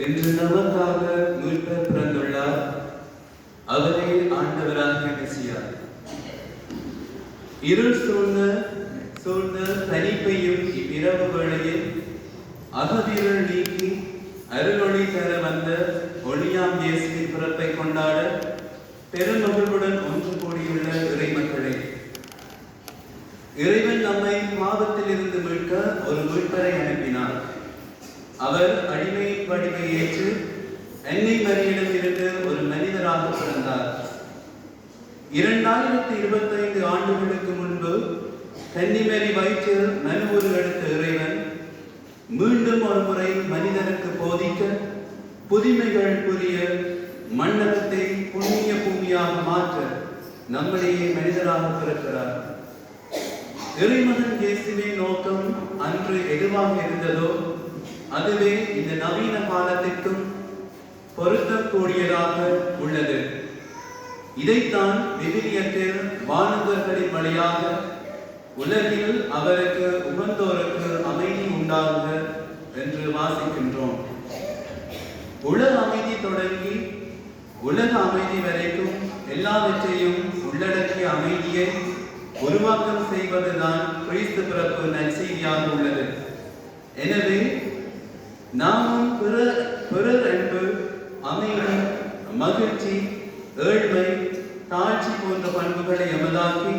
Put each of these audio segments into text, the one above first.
இன்று நமக்காக மீட்பர் பிறந்துள்ளார். அவரே ஆண்டவராகிய மெசியா. இருள் சூழ்ந்த தனிப்பையும் இவ்விரவு வேளையில் அகதிருள் நீக்கி அருளொளி தர வந்த ஒளியாம் இயேசுவின் பிறப்பை கொண்டாட பெருமகிழ்வுடன் ஒன்று கூடியுள்ள இறைமக்களே, இறைவன் நம்மை பாவத்தில் இருந்து மீட்க ஒரு மீட்பரை அனுப்பினார். அவர் அடிமையின் வடிவை ஏற்று அன்னை மரியிடமிருந்து ஒரு மனிதராக பிறந்தார். 2025 ஆண்டுகளுக்கு முன்பு கன்னிமரி வயிற்றில் மனுவுரு எடுத்த இறைவன் மீண்டும் ஒரு முறை மனிதனுக்கு போதிக்க, புதுமைகள் புரிய, மண்டபத்தை புண்ணிய பூமியாக மாற்ற நம்மளையே மனிதராக பிறக்கிறார். இறைமகன் இயேசுவின் நோக்கம் அன்று எதுவாக இருந்ததோ அதுவே இந்த நவீன காலத்திற்கும் பொருத்தக்கூடியதாக உள்ளது. இதைத்தான் விவிலியத்தில் வானவர்களின் வழியாக உலகில் அவருக்கு உகந்தோருக்கு அமைதி உண்டாகுக என்று வாசிக்கின்றோம். உலக அமைதி தொடங்கி உலக அமைதி வரைக்கும் எல்லாவற்றையும் உள்ளடக்கிய அமைதியை உருவாக்கம் செய்வதுதான் கிறிஸ்து பிறப்பு நற்செய்தியாக உள்ளது. எனவே நாமும் பிறர் அன்பு, அமைதி, மகிழ்ச்சி, ஏழ்மை, தாழ்ச்சி போன்ற பண்புகளை எமதாக்கி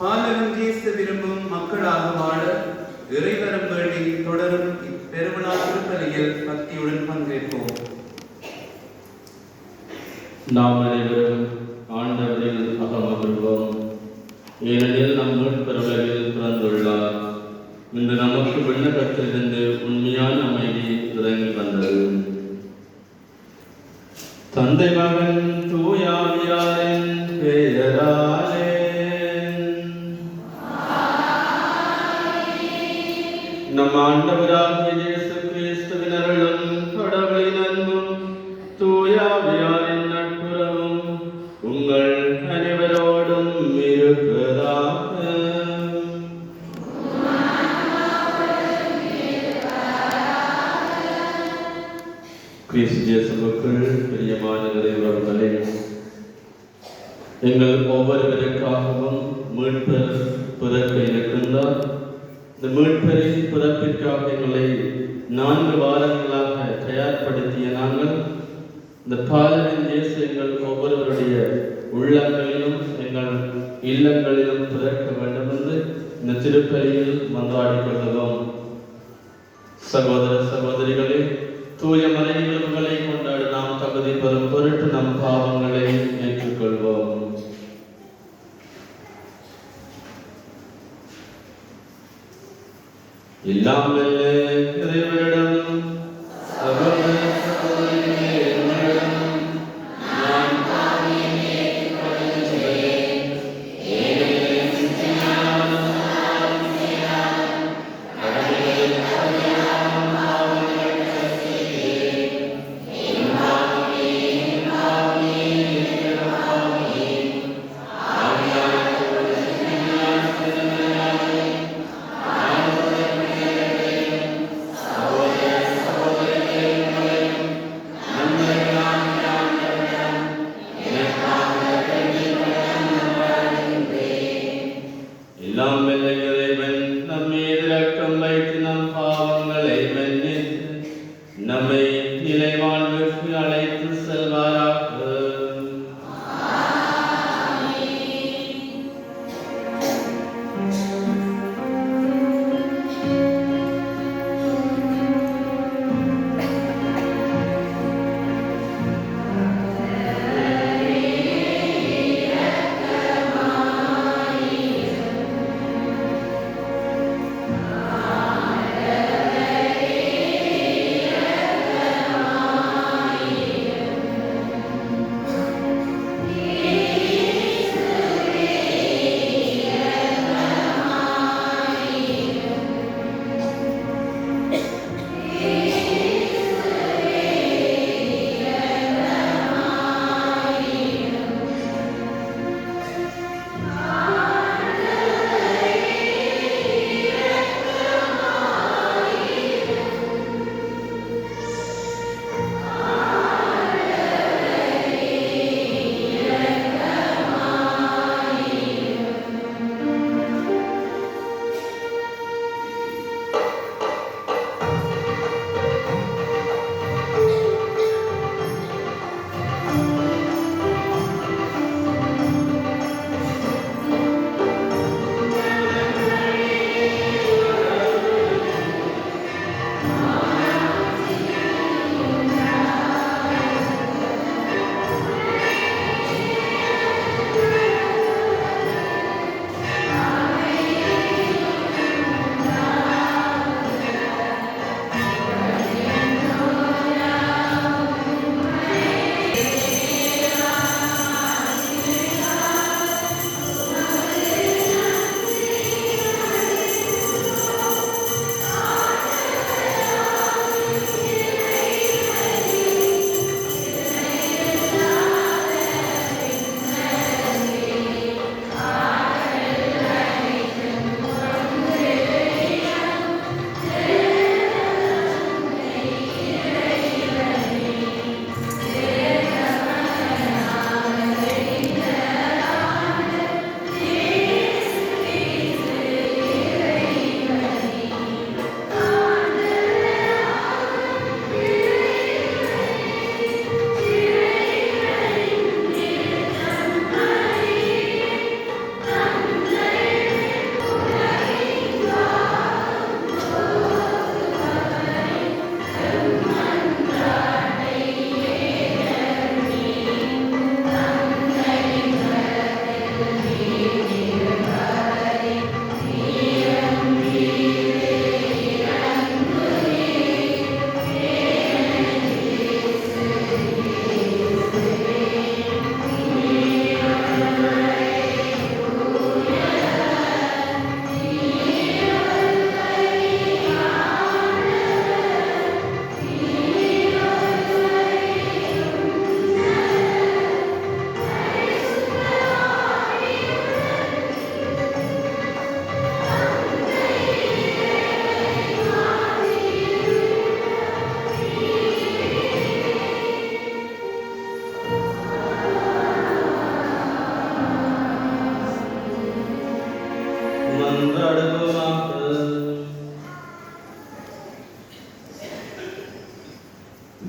பாலகன் இயேசு விரும்பும் மக்களாக வாழ இறைவரம் வேண்டி தொடரும் இப்பெருவிழா திருப்பலியில் பக்தியுடன் பங்கேற்போம். நாம் அனைவரும் ஆண்டவரில் அகமகிழ்வோம். ஏனெனில் நம் மீட்பர் உலகில் பிறந்துள்ளார். இன்று நமக்கு விண்ணகத்திலிருந்து உண்மையான அமைதி இறங்கி வந்தது. தந்தை மகன் தூய ஆவியாரின் பெயராலே நம் ஆண்டவராகிய இயேசு கிறிஸ்துவின் அருளும் கடவுளின் அன்பும் தூய ஆவியாரின் நட்புறவும் உங்கள் அனைவரோடும் இருப்பதாக. கிறிஸ்து இயேசுவுக்குள் பிரியமான இறைவர்களே, எங்கள் ஒவ்வொருவருக்காகவும் மீட்பர் பிறக்க இருக்கின்றார். இந்த மீட்பரின் பிறப்பிற்காக எங்களை 4 வாரங்களாக தயார்படுத்திய நாங்கள் இந்த பாலரின் இயேசு எங்கள் ஒவ்வொருவருடைய உள்ளங்களிலும் எங்கள் இல்லங்களிலும் பிறக்க வேண்டும் என்று இந்த திருப்பலியில் மன்றாடிக் கொள்கிறோம். சகோதர சகோதரிகளே, தூய மறைநிகழ்வுகளை கொண்டாட நாம் தகுதி பெறும் பொருட்டு நம் பாவங்களை ஏற்றுக்கொள்வோம். எல்லாம் வல்ல இறைவனிடம் சகோதர சகோதரிகளிடம் நான் பாவியை ஏற்றுக்கொள்கிறேன். ஏனெனில் சிந்தையாலும் ஆவியினாலும் கடமைகளின் சரியான பாவங்கள் செய்கிறேன். என் பாவமே, என் பாவமே, என் பாவமே. ஆவியானவர் சிந்தையான சிந்தனையாலே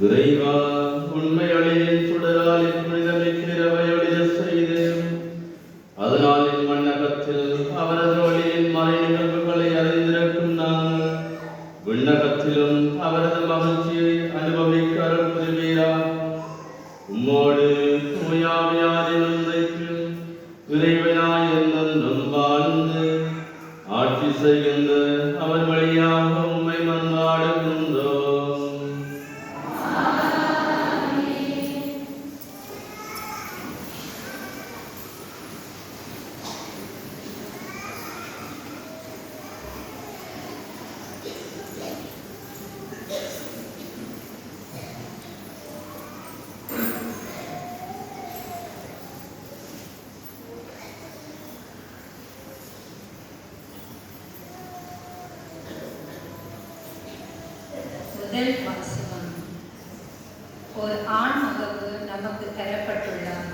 இறைவா, உண்மை ஒளியின் சுடரால் புனிதமிக்கிறவை ஒளிய செய்து அதனால் என் மண்ணகத்தில் அவரது ஒளியின் மறை நிகழ்வுகளை அறிந்திருக்கும் நாங்கள் விண்ணகத்திலும் அவரது மகிழ்ச்சியை அனுபவிக்க அருள் புரிவீரா. உம்மோடு தூயாவியாரின் ஒன்றைக்கு இறைவனாய் என்னென்றும் வாழ்ந்து ஆட்சி செய்கின்ற அவர் வழியாக உம்மை மன்றாடுகின்றோம். முதல் வாசகம். ஒரு ஆண் மகவு நமக்கு தரப்பட்டுள்ளார்.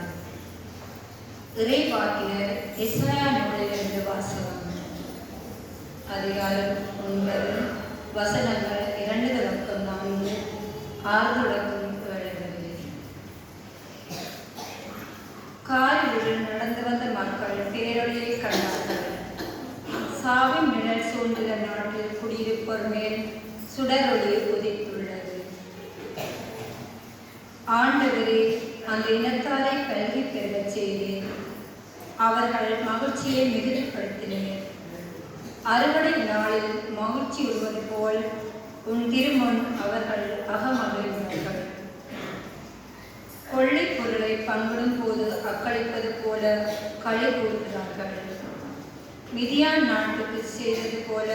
இறைவாக்கினர் எசாயா நூலிலிருந்து வாசகம். அதிகாரம் 9 வசனங்கள் 2-4 6-7. காரிருளில் நடந்து வந்த மக்கள் பேரொளியை கண்டார்கள். சாவின் நிழல் சூழ்ந்துள்ள நாட்டில் குடியிருப்போர் மேல் சுடரொளி உதித்துள்ளது. ஆண்டவரே, அந்த இனத்தாரை கல்வி பெறச் செய்தேன். அவர்கள் மகிழ்ச்சியை மிகுதிப்படுத்தினர். அறுவடை நாளில் மகிழ்ச்சி உருவது போல் உன் திருமுன் அவர்கள் அகமகிழ்ந்தார்கள். கொள்ளைப் பொருளை பங்கிடும் போது அக்களிப்பது போல களி கூறுகிறார்கள். மிதியான் நாட்டுக்கு செய்தது போல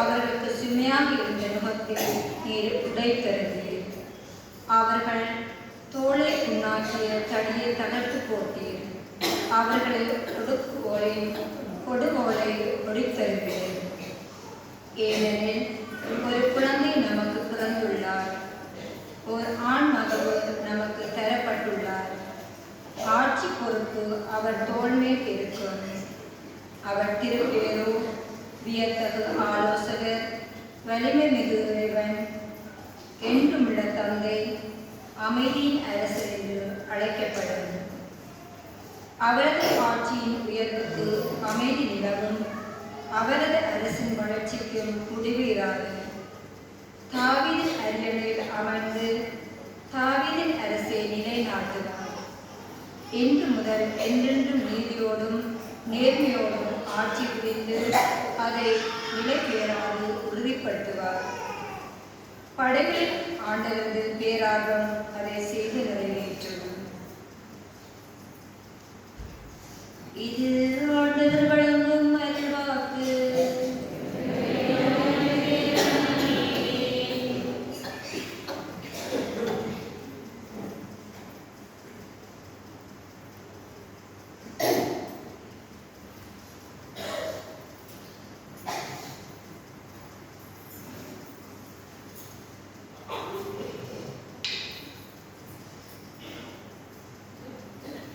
அவர்களுக்கு சுமையாக இருந்த நுகத்தில் நீர் உடைத்தருந்தீர். அவர்கள் தோளை உண்ணாக்கிய தடியை தகர்த்து போட்டீர். அவர்களை கொடுகோலை ஒடித்தருகிறேன். ஏனெனில் ஒரு குழந்தை நமக்கு பிறந்துள்ளார், ஒரு ஆண் மகவு நமக்கு தரப்பட்டுள்ளார். ஆட்சி பொறுப்பு அவர் தோள்மேல் இருக்கும். அவர் திருப்பேரோ வியத்தகு ஆலோசகர், வலிமை மிகு இறைவன், என்றுமுள்ள தந்தை, அமைதியின் அரசர் என்று அழைக்கப்படும். அவரது ஆட்சியின் உயர்வுக்கு அமைதி நிலவும். அவரது அரசின் வளர்ச்சிக்கும் முடிவு இராது. தாவீதின் அரியணையில் அமர்ந்து தாவீதின் அரசை நிலைநாட்டுவார். இன்று முதல் என்றென்றும் நீதியோடும் நேர்மையோடும் ஆட்சி புரிந்து அதை நிலைபெறாது உறுதிப்படுத்துவார். படைகளின் ஆண்டவரது பேரார்வம் அதை செய்து நிறைவேற்றும். இது ஆண்டவர் வழங்கும் அருள்வாக்கு.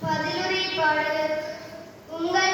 பதிலுரை பாடல். உங்கள்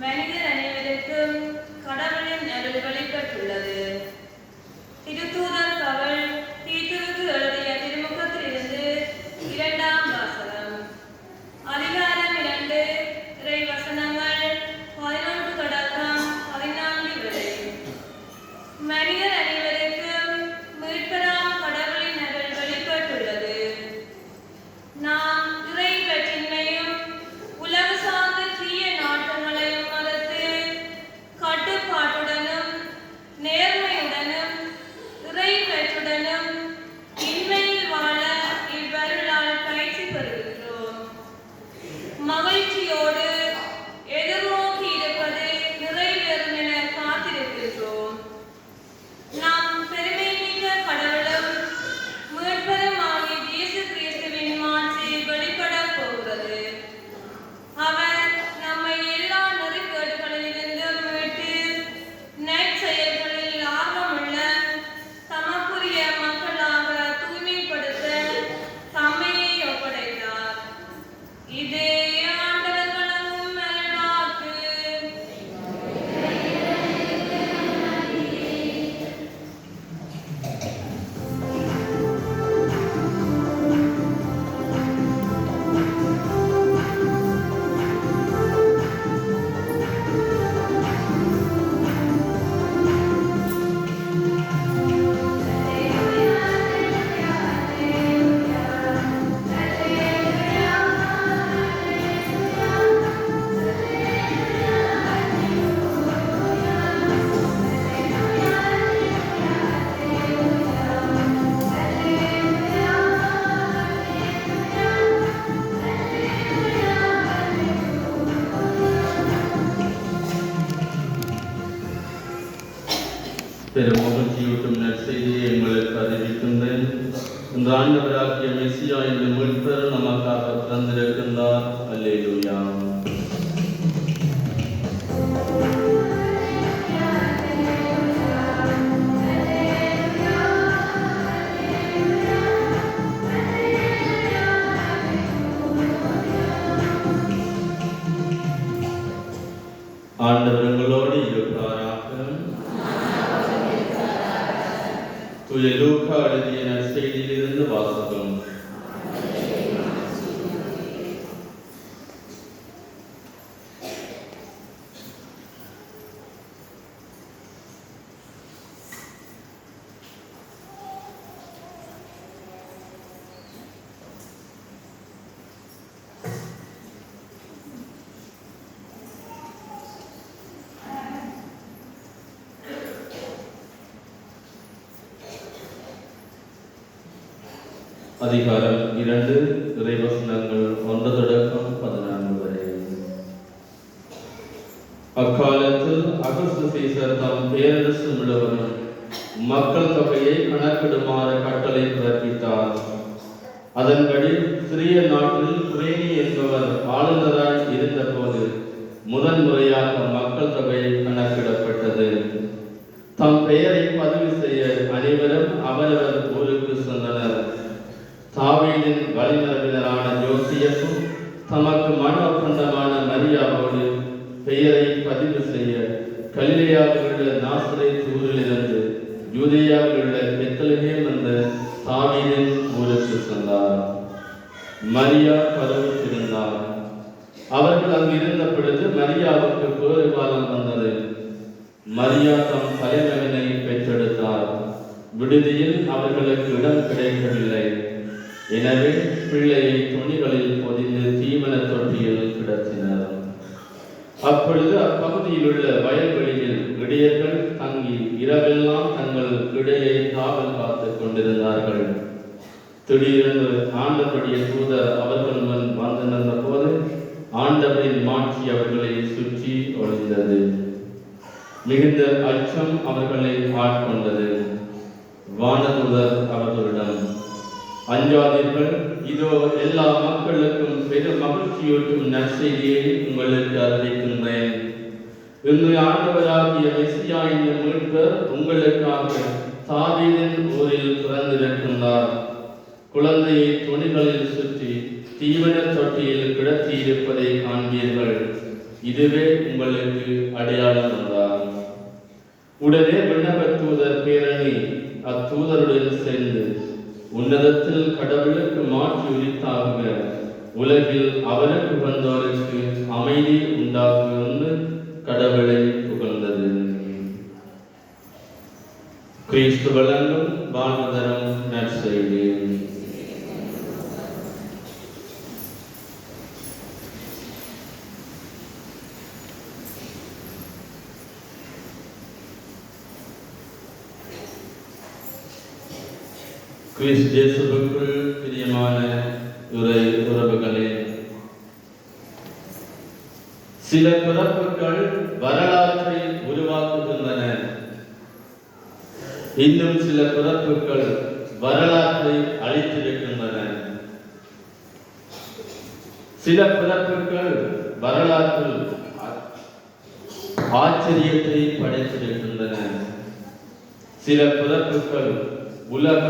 மனிதர் அனைவருக்கும் கடவுளின் அருள் வெளிப்பட்டுள்ளது. திருத்தூதர் பவுல் தீத்துவுக்கு எழுதிய திருமுகத்திலிருந்து 2ஆம் வாசகம். அதிகாரம் 2 இறை வசனங்கள் 11 தொடக்கம் 14 வரை. மனிதர் அனைவருக்கும் மீட்பராம் கடவுளின் அருள் வெளிப்பட்டுள்ளது. நாம் இறை பற்றின்மையும் உலக சார்ந்த தீய நாட்டங்களையும் மறுத்து கட்டுப்பாட்டுடனும் நேர்மையுடனும் இறை பற்றுடனும் இன்மையில் வாழ இவ்வருளால் பயிற்சி பெறுகின்றோம். மகிழ்ச்சியோடு எதிர்நோக்கி இருப்பது நிறைவேறும் என காத்திருக்கின்றோம். நாம் பெருமைமிக்க கடவுளும் மீட்பருமாகிய இயேசு கிறிஸ்துவின் மாட்சி வெளிப்படப் போகிறது. அவர் நம்மை எல்லா நெறிகேடுகளிலிருந்தும் மீட்டு நற்செயல்களில் ஆர்வமுள்ள தமக்குரிய மக்களாக தூய்மைப்படுத்த தம்மையே ஒப்படைத்தார். இது ஆண்டவர் வழங்கும் நல்வாக்கு. பெருமகிழ்ச்சியூட்டும் நற்செய்தியை உங்களுக்கு அறிவிக்கின்றேன். இந்த ஆண்டவராகிய மெசியா என்ற மீட்பர் நமக்காக பிறந்திருக்கின்றார். அல்லேலூயா. ஆண்டவர் உங்களோடு இருப்பாராக. தூய லூக்கா எழுதிய நற்செய்தியிலிருந்து வாசகம். அதிகாரம் 2 இறைவசனங்கள் 1 தொடக்கம் 14 வரை. அக்காலத்தில் அகஸ்து சீசர் தம் பேரரசு முழுவதும் மக்கள் தொகையை கணக்கிடுமாறு கட்டளை பிறப்பித்தார். அதன்படி சிறிய நாட்டில் குரேனி என்பவர் ஆளுநராய் இருந்தபோது முதன்முறையாக மக்கள் தொகை கணக்கிடப்பட்டது. தம் பெயரை பதிவு செய்ய அனைவரும் அவரவர் ஊருக்கு சென்றனர். தாவீதின் வழிமரபினரான யோசேப்பும் தமக்கு மன ஒப்பந்தமான மரியாவோடு பெயரை பதிவு செய்ய கலிலேயாவில் உள்ள நாசரேத் ஊரிலிருந்து யூதேயாவில் உள்ள பெத்லகேம் என்ற தாவீதின் ஊருக்கு சென்றார். மரியா கருவுற்றிருந்தார். அவர்கள் அங்கு இருந்த பொழுது மரியாவுக்கு பேறு காலம் வந்தது. மரியா தம் தலைமகனை பெற்றெடுத்தார். விடுதியில் அவர்களுக்கு இடம் கிடைக்கவில்லை. எனவே பிள்ளையை துணிகளில் பொதிந்து தீவன தொட்டியில் கிடத்தினர். அப்பொழுது அப்பகுதியில் உள்ள வயல்வெளியில் இடையர்கள் தங்கி இரவெல்லாம் தங்கள் இடையை காவல் காத்துக் கொண்டிருந்தார்கள். திடீரென்று ஆண்டவருடைய தூதர் அவர்கள் முன் வந்து நின்ற போது ஆண்டவரின் மாட்சி அவர்களை சுற்றி ஒளிந்தது. மிகுந்த அச்சம் அவர்களை ஆட்கொண்டது. வானதூதர் அவர்களிடம், அஞ்சாதீர்கள், இதோ எல்லா மக்களுக்கும் பெரும் மகிழ்ச்சியூட்டும் நற்செய்தியை உங்களுக்கு அறிவிக்கின்றேன். இன்று ஆண்டவராகிய மெசியா என்ற மீட்பர் உங்களுக்காக தாவீதின் ஊரில் பிறந்திருக்கின்றார். குழந்தையை துணிகளில் சுற்றி தீவன தொட்டியில் கிடத்தியிருப்பதை காண்பீர்கள். இதுவே உங்களுக்கு அடையாளம் என்றார். உடனே விண்ணக தூதர் பேரணி அத்தூதருடன் சேர்ந்து உன்னதத்தில் கடவுளுக்கு மாற்றி உரித்தாகுக, உலகில் அவருக்கு வந்தோருக்கு அமைதி உண்டாகுக என்று கடவுளை புகழ்ந்தது. கிறிஸ்து வழங்கும் வாழ்வதரம் நற்செய்தி. கிறிஸ்து இயேசுவுக்குள் பிரியமான உறவுகளே, சில பிறப்புகள் வரலாற்றை உருவாக்குகின்றன. இன்னும் சில பிறப்புகள் வரலாற்றை அழித்திருக்கின்றன. சில பிறப்புகள் வரலாற்றில் ஆச்சரியத்தை படைத்திருக்கின்றன. சில பிறப்புகள் உலக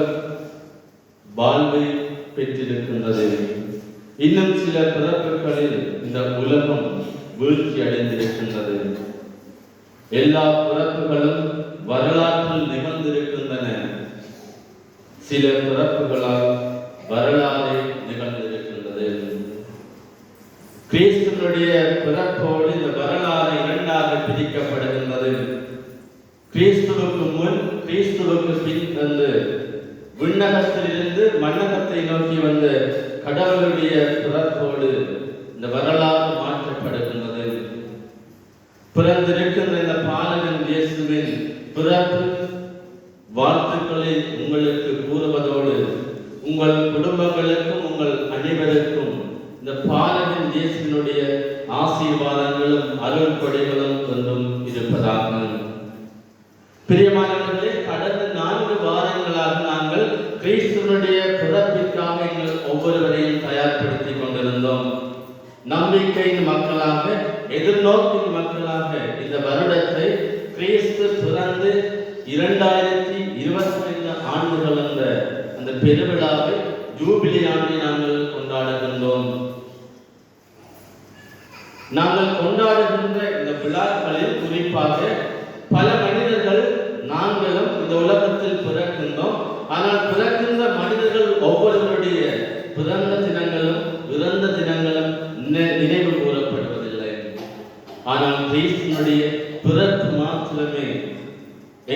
வாழ்வை பெற்றிருக்கின்றது. இன்னும் சில பிறப்புகளில் இந்த உலகம் வீழ்ச்சி அடைந்திருக்கின்றது. எல்லா பிறப்புகளும் வரலாற்றில் நிகழ்ந்திருக்கின்றன. சில பிறப்புகளால் வரலாறு நிகழ்ந்திருக்கின்றது. கிறிஸ்துவனுடைய பிறப்போடு இந்த வரலாறு இரண்டாக பிரிக்கப்படுகின்றது. கிறிஸ்துவுக்கு முன், கிறிஸ்துவுக்கு பின் வந்து விண்ணகத்திலிருந்து மண்ணகத்தை நோக்கி வந்த கடவுளுடைய பிறப்போடு இந்த வரலாறு மாற்றப்படுகின்றது. பிறந்திருக்கின்ற இந்த பாலகன் இயேசுவின் பிறப்பு வாழ்த்துக்களை உங்களுக்கு கூறுவதோடு உங்கள் குடும்பங்களுக்கும் உங்கள் அனைவருக்கும் இந்த பாலகன் இயேசுவினுடைய ஆசீர்வாதங்களும் அருள் கொடைகளும் என்றும் இருப்பதாக. பிரியமானவர்களே, கடந்த 4 வாரங்களாக நாங்கள் கிறிஸ்துவனுடைய பிறப்பிற்காக எங்கள் ஒவ்வொருவரையும் தயார்படுத்திக் கொண்டிருந்தோம். நம்பிக்கையின் மக்களாக, எதிர்நோக்கின் மக்களாக இந்த வருடத்தை கிறிஸ்து பிறந்து 2025 ஆண்டுகள் என்ற அந்த பெருவிழாவை, ஜூபிலி ஆண்டை நாங்கள் கொண்டாடுகின்றோம். நாங்கள் கொண்டாடுகின்ற இந்த விழாக்களில் குறிப்பாக பல மனிதர்கள் நாங்களும் இந்த உலகத்தில் பிறக்கின்றோம். ஆனால் பிறக்கின்ற மனிதர்கள் ஒவ்வொருவருடைய பிறந்த தினங்களும் இறந்த தினங்களும் நினைவு கூறப்படுவதில்லை. ஆனால் கிறிஸ்துவனுடைய பிறப்பு மாத்திரமே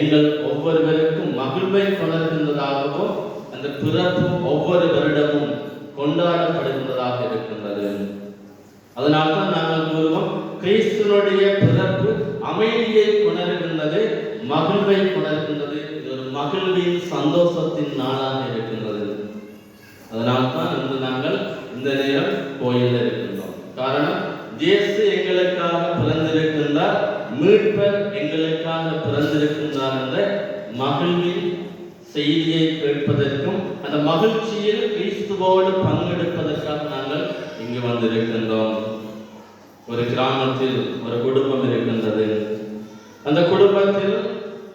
எங்கள் ஒவ்வொருவருக்கும் மகிழ்வை கொணர்கின்றதாகவும் அந்த பிறப்பு ஒவ்வொரு வருடமும் கொண்டாடப்படுகின்றதாக இருக்கின்றது. அதனால்தான் நாங்கள் கூறுவோம், கிறிஸ்துவனுடைய பிறப்பு அமைதியை கொணர்கின்றது, மகிழ்வை கொணர்கின்றது. இது ஒரு மகிழ்வின் சந்தோஷத்தின் நாளாக இருக்கின்றது. அதனால்தான் இன்று நாங்கள் இந்த நேரம் கோயிலில் இருக்கின்றோம். காரணம், இயேசு எங்களுக்காக பிறந்திருக்கின்றார், மீட்பர் எங்களுக்காக பிறந்திருக்கின்றார் என்ற மகிழ்வின் செய்தியை கேட்பதற்கும் அந்த மகிழ்ச்சியில் கிறிஸ்துவோடு பங்கெடுப்பதற்காக நாங்கள் இங்கு வந்திருக்கின்றோம். ஒரு கிராமத்தில் ஒரு குடும்பம் இருக்கின்றது. அந்த குடும்பத்தில்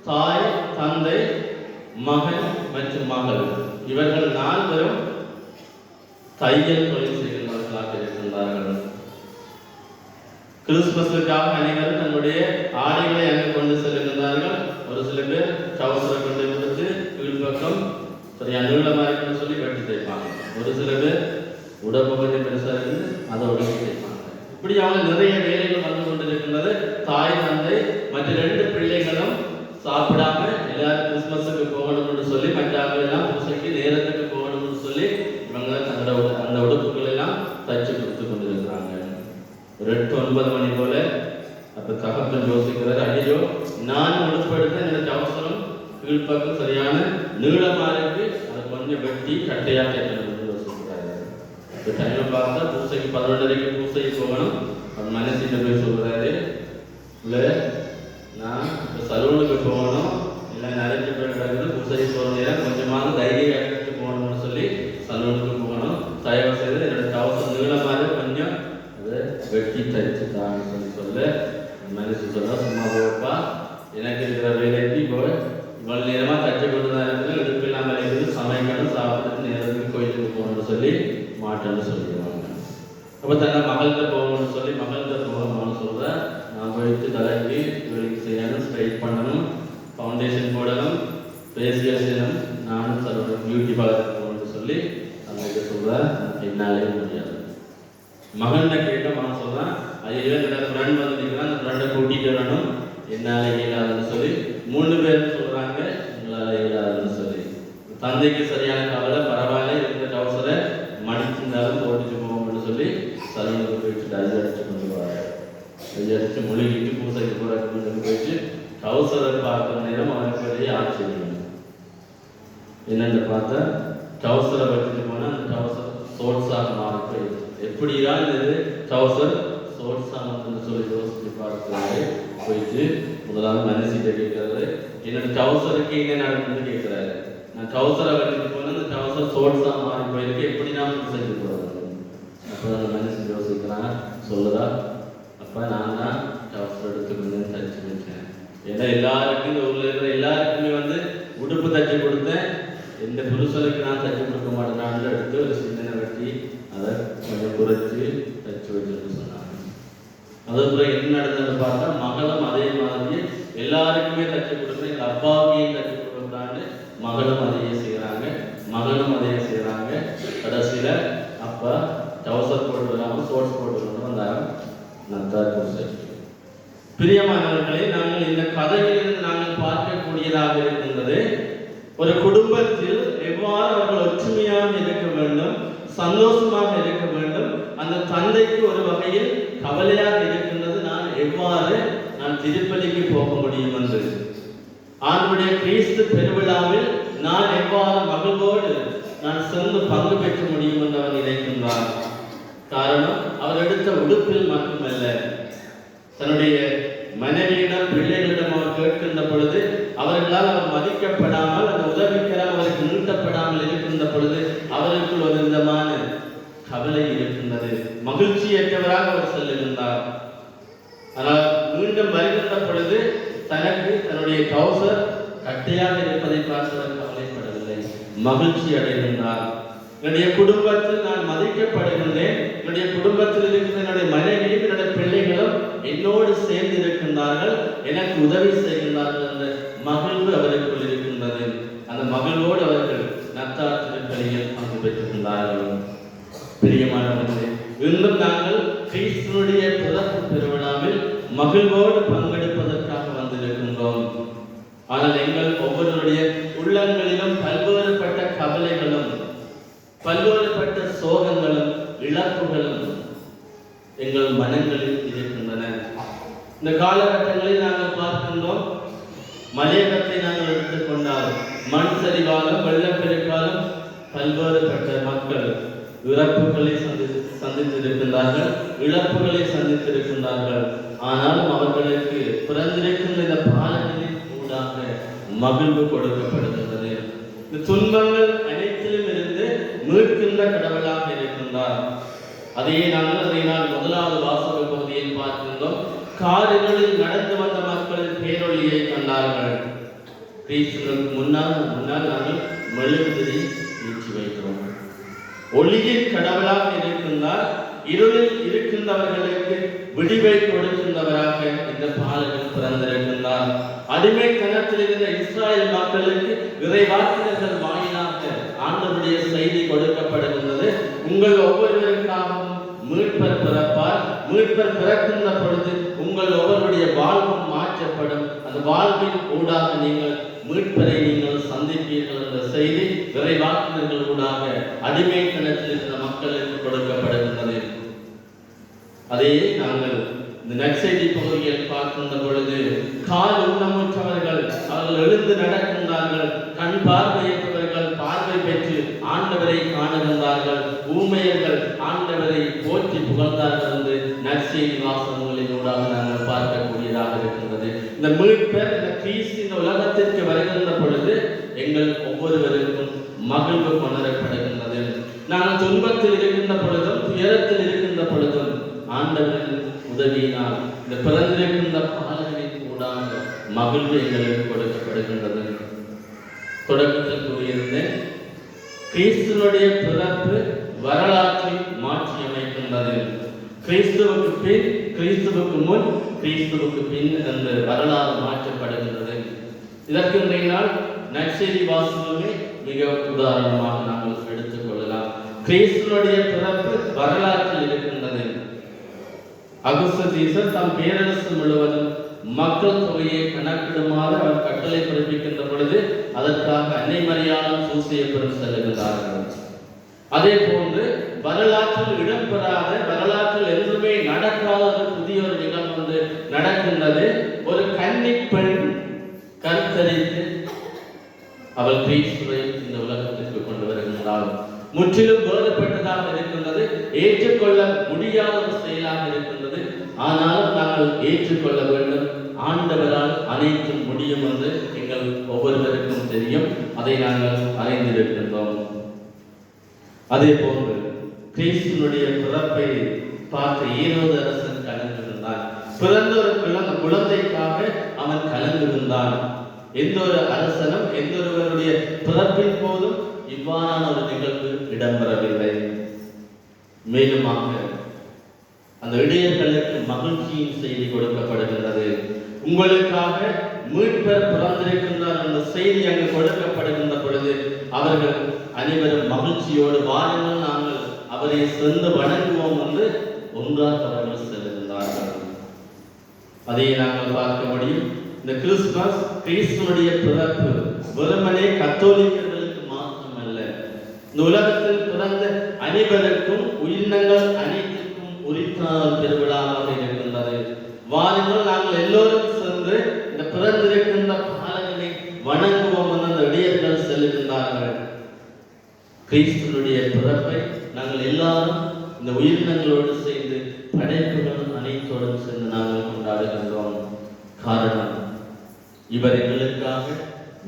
தாய், தந்தை, மகன் மற்றும் மகள், இவர்கள் 4 பேரும் தையல் தொழில் செய்கின்றவர்களாக இருக்கின்றார்கள். கிறிஸ்துமஸுக்காக அனைவரும் தன்னுடைய ஆடைகளை அங்கு கொண்டு செல்கின்றார்கள். ஒரு சில பேர் கவசரை கொண்டு கொடுத்து கீழ்பக்கம் சரியா நீளமா இருக்குன்னு சொல்லி வெட்டி தைப்பாங்க. ஒரு சில பேர் உடம்பு கொஞ்சம் பெருசா இருந்து அதை உடம்பு தைப்பாங்க. இப்படி அவங்க நிறைய வேலைகள் வந்து கொண்டிருக்கின்றது. தாய், தந்தை மற்ற 2 பிள்ளைகளும் சாப்பிடாம எல்லாரும் கிறிஸ்துமஸுக்கு போகணும்னு சொல்லி, மற்றாக்கள் எல்லாம் பூசைக்கு நேரத்துக்கு போகணும்னு சொல்லி இவங்க தங்களோட அந்த உடுப்புகள் எல்லாம் தச்சு கொடுத்து கொண்டிருக்கிறாங்க. 8-9 மணி போல அப்ப தகப்பன் யோசிக்கிறார், ஐயோ நான் உடுப்பு எடுத்து எனக்கு அவசரம், கீழ்ப்பக்கம் சரியான நீளமா இருக்கு, அதை கொஞ்சம் வெட்டி கட்டையாக யோசிக்கிறாரு. இப்போ டைமை பார்த்தா பூசைக்கு 11:30 பூசைக்கு போகணும். அவர் மனசிட்ட போய் சொல்றாரு, இல்லை நான் இப்போ சலூனுக்கு போகணும், இல்லை நிறைய பேர் கிடக்குது, பூசைக்கு போகிற நேரம் கொஞ்சமாவது தைரியம் எடுத்துட்டு போகணும்னு சொல்லி சலூனுக்கு போகணும். தயவு செய்து என்னோட கவசம் நீளமாக கொஞ்சம் அதை வெட்டி தச்சுட்டான்னு சொல்ல மனசு சொல்ல, சும்மா போப்பா, எனக்கு இருக்கிற வேலைக்கு இப்போ இவ்வளோ நேரமாக தச்சு கொண்டு தான் இருக்குது, இடுப்பெல்லாம் வரைக்குது, சமைக்கணும், சாப்பிட்டு நேரத்துக்கு கோயிலுக்கு போகணும்னு சொல்லி மாட்டேன்னு சொல்லிடுவாங்க. அப்போ தன்னை மகள்கிட்ட போகணும்னு சொல்லி மகள்கிட்ட போகணும்னு சொல்கிறாங்க. தலைக்கு இவளுக்கு செய்யணும், ஸ்ட்ரைட் பண்ணணும், ஃபவுண்டேஷன் போடணும், ஃபேஷியல் செய்யணும், நானும் சொல்ல பியூட்டி பார்லர் போகணும்னு சொல்லி அந்த இதை சொல்கிறேன். என்னாலே முடியாது. மகன்கிட்ட கேட்ட மகன் சொல்கிறான், ஐயோ என்னோட ஃப்ரெண்ட் வந்து நிற்கிறான், அந்த ஃப்ரெண்டை கூட்டிகிட்டு வரணும், என்னால் இயலாதுன்னு சொல்லி 3 பேரும் சொல்கிறாங்க எங்களால் இயலாதுன்னு சொல்லி. தந்தைக்கு சரியான கவலை, பரவாயில்ல இருந்த டவுசரை மடிச்சிருந்தாலும் போட்டுட்டு போவோம்னு சொல்லி சலூனுக்கு போயிட்டு டஜ் அடிச்சு கொண்டு வராங்க. டஜ் அடித்து மொழிகிட்டு பூசைக்கு போகிறதுக்கு போயிட்டு டவுசரை பார்க்குற நேரம் அவனுக்கு பெரிய ஆச்சரியம். என்னென்னு பார்த்தா டவுசரை வச்சுட்டு போனால் அந்த டவுசர் சோட்ஸாக மாறி போயிடுது. எப்படிதான் இது டவுசர் சோட்ஸாக சொல்லி யோசிச்சு பார்க்குறாரு. போயிட்டு முதலாவது மனசிட்ட கேட்கறாரு, என்னோட டவுசருக்கு என்ன நடக்குதுன்னு கேட்குறாரு. நான் டவுசரை வச்சுட்டு போனால் அந்த டவுசர் சோட்ஸாக மாறி போயிருக்கு, எப்படி நான் செஞ்சு போகிறது? அப்போ அந்த மனசு யோசிக்கிறான், சொல்லுறா, அப்போ நான் தான் டவுசர் எடுத்துக்கொண்டு தச்சு வச்சேன். ஏன்னா எல்லாருக்கும் இந்த ஊரில் இருக்கிற எல்லாருக்குமே வந்து உடுப்பு தச்சு கொடுத்தேன், எந்த புருஷனுக்கு நான் தச்சு கொடுக்க மாட்டேனான்னு எடுத்து ஒரு சிந்தனை வெட்டி அதை கொஞ்சம் குறைச்சி தச்சு வச்சுட்டு சொன்னாங்க. அதுக்கப்புறம் என்ன நடந்ததுன்னு பார்த்தா மகளும் அதே மாதிரி எல்லாருக்குமே தச்சு கொடுக்குறேன், எங்கள் அப்பாவுக்கையும் தச்சு கொடுக்குறான்னு மகளும் அதையே செய்கிறாங்க, மகனும் அதையே செய்கிறாங்க. கடைசியில் அப்பா டவுசர் போட்டு வராமல் சோட்ஸ் போட்டு கொண்டு வந்தாங்க. நத்தார் புருஷன். பிரியமானவர்களே, நாங்கள் இந்த கதையிலிருந்து நாங்கள் பார்க்கக்கூடியதாக இருக்கின்றது, ஒரு குடும்பத்தில் எவ்வாறு அவர்கள் ஒற்றுமையாக இருக்க வேண்டும், சந்தோஷமாக இருக்க வேண்டும். அந்த தந்தைக்கு ஒரு வகையில் கவலையாக இருக்கின்றது, நான் திருப்பலிக்கு போக முடியும் என்று. ஆண்டுடைய கிறிஸ்து பெருவிழாவில் நான் எவ்வாறு மகிழ்வோடு நான் சென்று பங்கு பெற்ற முடியும் என்று அவர் நினைக்கின்றார். காரணம், அவர் எடுத்த உடுப்பில் மட்டுமல்ல, தன்னுடைய மனைவியிடம் பிள்ளைகளிடம் அவர் கேட்கின்ற பொழுது அவர்களால் அவர் மதிக்கப்படாமல், அந்த உதவிக்கரம் அவருக்கு நீட்டப்படாமல் இருக்கின்ற பொழுது அவருக்குள் ஒரு விதமான கவலை இருக்கின்றது, மகிழ்ச்சியற்றவராக அவர் செல்லுகின்றார். ஆனால் மீண்டும் வருகின்ற பொழுது தனக்கு தன்னுடைய கௌசர் கட்டையாக இருப்பதை பார்த்து அவர் கவலைப்படவில்லை, மகிழ்ச்சி அடைகின்றார். என்னுடைய குடும்பத்தில் நான் மதிக்கப்படுகின்றேன், என்னுடைய குடும்பத்தில் இருக்கிற என்னுடைய மனைவியும் என்னுடைய பிள்ளைகளும் என்னோடு சேர்ந்து இருக்கின்றார்கள், எனக்கு உதவி செய்கின்றார்கள் என்ற மகிழ்வு அவருக்குள் இருக்கின்றது. அந்த மகிழ்வோடு அவர்கள் நத்தார் திருப்பலியில் பங்கு பெற்றுகின்றார்கள். பிரியமானவர்களே, இன்னும் நாங்கள் கிறிஸ்துவுடைய பிறப்பு பெருவிழாவில் மகிழ்வோடு பங்கெடுப்பதற்காக வந்திருக்கின்றோம். ஆனால் எங்கள் ஒவ்வொருடைய உள்ளங்களிலும் பல்வேறுபட்ட கவலைகளும் பல்வேறுபட்ட சோகங்களும் இழப்புகளும் எங்கள் மனங்களில் இருக்கின்றன. இந்த காலகட்டங்களில் நாங்கள் பார்க்கின்றோம், மலையகத்தை நாங்கள் எடுத்துக்கொண்டால் மண் சரிவாலும் வெள்ளப்பெருக்காலும் பல்வேறுபட்ட மக்கள் இறப்புகளை சந்தித்திருக்கின்றார்கள், இழப்புகளை சந்தித்திருக்கின்றார்கள். ஆனாலும் அவர்களுக்கு பிறந்திருக்கின்ற இந்த பாலங்களின் ஊடாக மகிழ்வு கொடுக்கப்படுகின்றது. இந்த துன்பங்கள் அனைத்திலும் இருந்து மீட்கின்ற கடவுளாக இருக்கின்றார். அதையே நாங்கள் முதலாவது வாசக பகுதியில் பார்க்கின்றோம். காடுகளில் நடந்து வந்த மக்கள் பேரொழியை கண்டார்கள். கிறிஸ்துவுக்கு முன்னால் நாங்கள் மெழுகுதிரி ஏற்றி வைக்கிறோம். ஒளியின் கடவுளாக இருக்கின்றார், இருளில் இருக்கின்றவர்களுக்கு விடிவை கொடுக்கின்றவராக இந்த பாலகன் பிறந்திருக்கின்றார். அடிமைத்தனத்தில் இருந்த இஸ்ராயல் மக்களுக்கு இறைவாக்கினர்கள் வாயிலாக ஆண்டவருடைய செய்தி கொடுக்கப்படுகின்றது. உங்கள் ஒவ்வொருவருக்காகவும் மீட்பர் பிறப்பார், மீட்பர் பிறக்கின்ற பொழுது உங்கள் ஒவ்வொருடைய வாழ்வும் மாற்றப்படும், அந்த வாழ்வின் ஊடாக நீங்கள் மீட்பரை நீங்கள் சந்திப்பீர்கள் என்ற செய்தி இறைவாக்கினர்கள் ஊடாக அடிமைத்தனத்தில் இருக்கிற மக்களுக்கு கொடுக்கப்படுகின்றது. அதையே நாங்கள் இந்த நற்செய்தி பகுதியில் பார்க்கின்ற பொழுது கால் ஊனமுற்றவர்கள் அவர்கள் எழுந்து நடக்கின்றார்கள், கண் பார்வையற்றவர்கள் பார்வை பெற்று ஆண்டவரை காணுகின்றார்கள், ஊமையர்கள் ஆண்டவரை போற்றி புகழ்ந்தார்கள் என்று நற்செய்தி வாசகங்களின் ஊடாக நாங்கள் பார்க்கக்கூடியதாக இருக்கின்றது. இந்த மீட்பர், இந்த கிறிஸ்து இந்த உலகத்திற்கு வருகின்ற பொழுது எங்கள் ஒவ்வொருவருக்கும் மகிழ்வு கொணரப்படுகின்றது. நாங்கள் துன்பத்தில் இருக்கின்ற பொழுதும் துயரத்தில் இருக்கின்ற பொழுதும் ஆண்டவரின் உதவியினால் இந்த பிறந்திருக்கின்ற பாலகனின் ஊடாக மகிழ்வு எங்களுக்கு கொடுக்கப்படுகின்றது. தொடக்கத்தில் கூறியிருந்தேன், கிறிஸ்துவனுடைய பிறப்பு வரலாற்றை மாற்றி அமைக்கின்றது. கிறிஸ்துவுக்கு பின் கிறிஸ்துவுக்கு முன் கிறிஸ்துவுக்கு பின் என்று வரலாறு மாற்றப்படுகின்றது. இதற்கு இன்றைய நாள் நற்செய்தி வாசகமே மிக உதாரணமாக நாங்கள் எடுத்துக் கொள்ளலாம். கிறிஸ்துவனுடைய பிறப்பு வரலாற்றில் இருக்கின்றது. அகுஸ்து சீசர் தம் பேரரசு முழுவதும் மக்கள் தொகையை கணக்கிடுமாறு அவர் கட்டளை பிறப்பிக்கின்ற பொழுது அதற்காக அன்னை மரியாளும் சூசையப்பரும் செல்லுகின்றார்கள். அதே போன்று வரலாற்றில் இடம்பெறாத, வரலாற்றில் எதுவுமே நடக்காத ஒரு புதிய ஒரு நிகழ்வு ஒன்று நடக்கின்றது. ஒரு கன்னி பெண் கருத்தரித்து அவள் கிறிஸ்துவை இந்த உலகத்திற்கு கொண்டு வருகின்றாள். முற்றிலும் வேறுபட்டதாக இருக்கின்றது, ஏற்றுக்கொள்ள முடியாத ஒரு செயலாக இருக்கின்றது. ஆனாலும் நாங்கள் ஏற்றுக்கொள்ள வேண்டும். ஆண்டவரால் அனைத்தும் முடியும் என்று எங்கள் ஒவ்வொருவருக்கும் தெரியும். அதை நாங்கள் அறிந்திருக்கின்றோம். அதே போன்று கிறிஸ்துவனுடைய பிறப்பை பார்த்து ஏரோது அரசன் கலங்குகின்றான். பிறந்த ஒரு குழந்தைக்காக அவன் கலங்குகின்றான். எந்த ஒரு அரசனும் எந்த ஒருவருடைய பிறப்பின் போதும் இவ்வாறான ஒரு நிகழ்வு இடம்பெறவில்லை. மேலுமாக அந்த இடையர்களுக்கு மகிழ்ச்சியின் செய்தி கொடுக்கப்படுகின்றது. உங்களுக்காக மீட்பர் பிறந்திருக்கின்றார் என்ற செய்தி அங்கு கொடுக்கப்படுகின்ற பொழுது அவர்கள் அனைவரும் மகிழ்ச்சியோடு வாருங்கள், நாங்கள் அவரை சென்று வணங்குவோம் என்று ஒன்றாக அவர்கள் செல்கின்றார்கள். அதை நாங்கள் பார்க்க முடியும். இந்த கிறிஸ்துமஸ், கிறிஸ்துவனுடைய பிறப்பு வெறுமனே கத்தோலிக்கர்களுக்கு மாத்திரமல்ல, இந்த உலகத்தில் பிறந்த அனைவருக்கும், உயிரினங்கள் அனைத்திற்கும் உரித்தான திருவிழாவாக இருக்கின்றது. வாருங்கள், நாங்கள் எல்லோரும் சென்று இந்த பிறந்திருக்கின்ற பாலங்களை வணங்குவோம் என்று அந்த இடையர்கள் செல்லுகின்றார்கள். கிறிஸ்துவனுடைய பிறப்பை நாங்கள் எல்லாரும் இந்த உயிரினங்களோடு சேர்ந்து படைப்புகள் அனைத்தோடும் சேர்ந்து நாங்கள் கொண்டாடுகின்றோம். காரணம், இவர் எங்களுக்காக